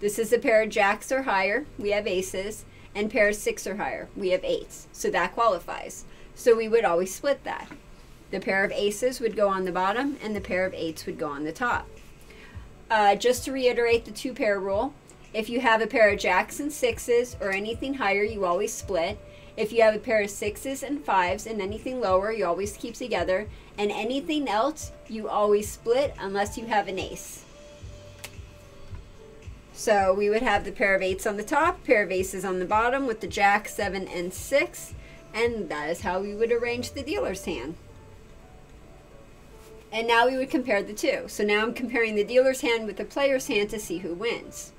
This is a pair of jacks or higher, we have aces, and pair of 6 or higher, we have 8s. So that qualifies. So we would always split that. The pair of aces would go on the bottom and the pair of 8s would go on the top. Just to reiterate the two-pair rule, if you have a pair of jacks and 6s or anything higher, you always split. If you have a pair of 6s and 5s and anything lower, you always keep together. And anything else, you always split unless you have an ace. So we would have the pair of 8s on the top, pair of aces on the bottom with the jack, 7, and 6. And that is how we would arrange the dealer's hand. And now we would compare the two. So now I'm comparing the dealer's hand with the player's hand to see who wins.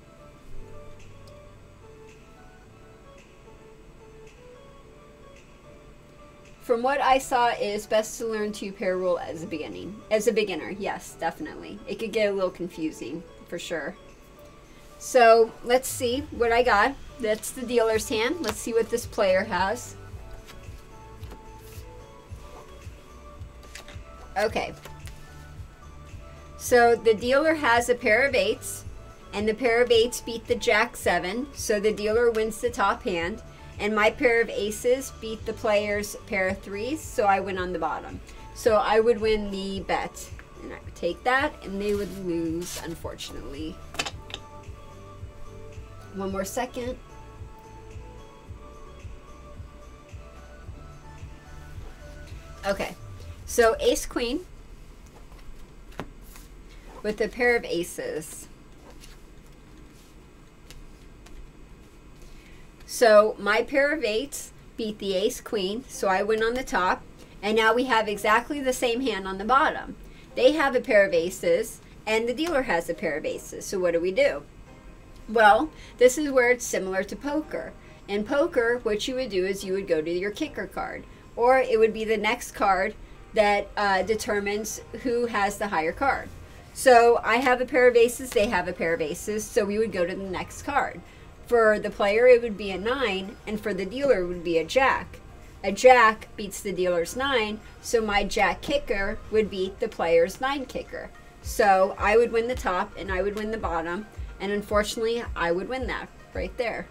From what I saw, it is best to learn two-pair rule as a beginner. Yes, definitely. It could get a little confusing, for sure. So let's see what I got. That's the dealer's hand. Let's see what this player has. Okay. So the dealer has a pair of 8s, and the pair of 8s beat the jack 7, so the dealer wins the top hand. And my pair of aces beat the player's pair of 3s, so I win on the bottom. So I would win the bet and I would take that, and they would lose, unfortunately. One more second. Okay, so ace queen with a pair of aces. So my pair of eights beat the ace queen, so I win on the top, and now we have exactly the same hand on the bottom. They have a pair of aces, and the dealer has a pair of aces, so what do? Well, this is where it's similar to poker. In poker, what you would do is you would go to your kicker card, or it would be the next card that determines who has the higher card. So I have a pair of aces, they have a pair of aces, so we would go to the next card. For the player, it would be a 9, and for the dealer, it would be a jack. A jack beats the dealer's 9, so my jack kicker would beat the player's 9 kicker. So I would win the top, and I would win the bottom, and unfortunately, I would win that right there.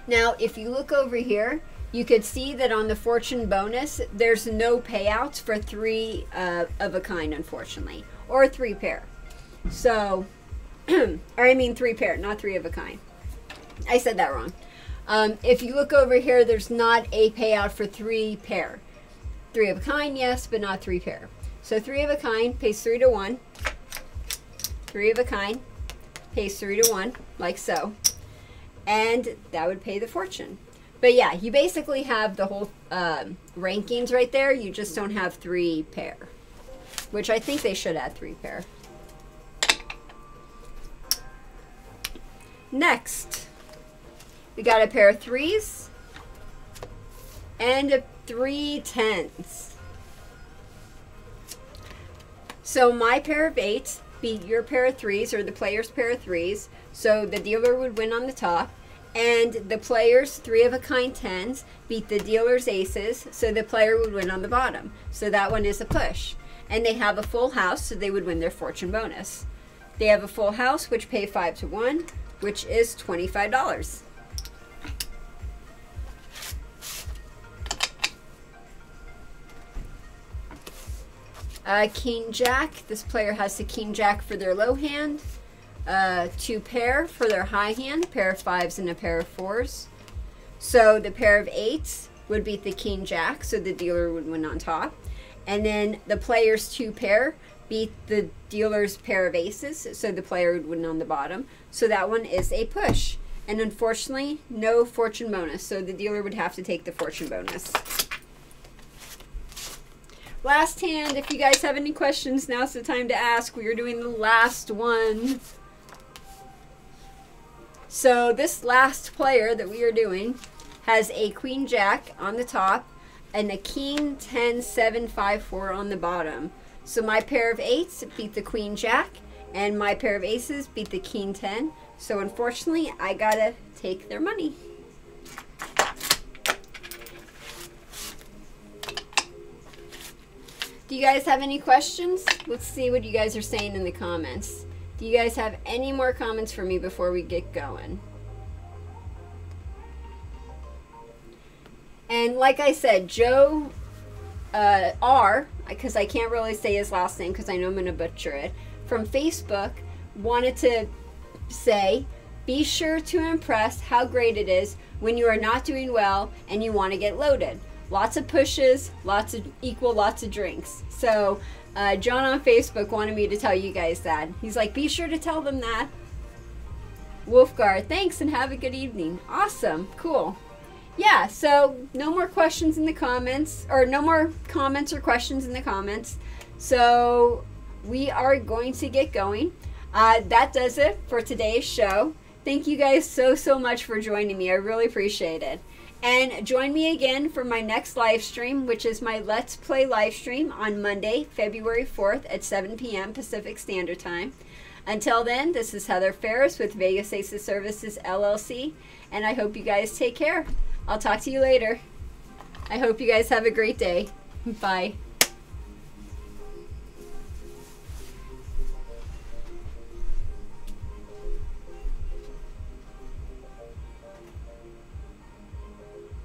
Now, if you look over here, you could see that on the fortune bonus, there's no payouts for 3 of a kind, unfortunately, or 3 pair. So, or I mean 3 pair, not 3 of a kind. I said that wrong. If you look over here, there's not a payout for 3 pair. 3 of a kind, yes, but not 3 pair. So 3 of a kind pays 3 to 1. 3 of a kind pays 3 to 1, like so. And that would pay the fortune. But yeah, you basically have the whole rankings right there. You just don't have 3 pair, which I think they should add 3 pair. Next, we got a pair of 3s and 3 10s. So my pair of 8s beat your pair of 3s, or the player's pair of 3s. So the dealer would win on the top. And the player's 3 of a kind 10s beat the dealer's aces, so the player would win on the bottom. So that one is a push. And they have a full house, so they would win their fortune bonus. They have a full house, which pay 5 to 1, which is $25. King Jack. This player has the King Jack for their low hand. 2 pair for their high hand, pair of 5s and a pair of 4s. So the pair of 8s would beat the King Jack, so the dealer would win on top. And then the player's 2 pair beat the dealer's pair of aces, so the player would win on the bottom. So that one is a push. And unfortunately, no fortune bonus, so the dealer would have to take the fortune bonus. Last hand, if you guys have any questions, now's the time to ask. We are doing the last one. So this last player that we are doing has a Queen Jack on the top and a King 10 7 5 4 on the bottom. So my pair of 8s beat the Queen Jack, and my pair of aces beat the King 10. So unfortunately, I gotta take their money. Do you guys have any questions? Let's see what you guys are saying in the comments. Do you guys have any more comments for me before we get going? And like I said, Joe R, because I can't really say his last name because I know I'm going to butcher it, from Facebook wanted to say, be sure to impress how great it is when you are not doing well and you want to get loaded. Lots of pushes, lots of drinks. So John on Facebook wanted me to tell you guys that. He's like, be sure to tell them that. Wolfgar, thanks and have a good evening. Awesome, cool. Yeah, so no more questions in the comments, or no more comments or questions in the comments. So we are going to get going. That does it for today's show. Thank you guys so much for joining me. I really appreciate it. And join me again for my next live stream, which is my Let's Play live stream on Monday, February 4th at 7 p.m. Pacific Standard Time. Until then, this is Heather Ferris with Vegas Aces Services, LLC, and I hope you guys take care. I'll talk to you later. I hope you guys have a great day. Bye.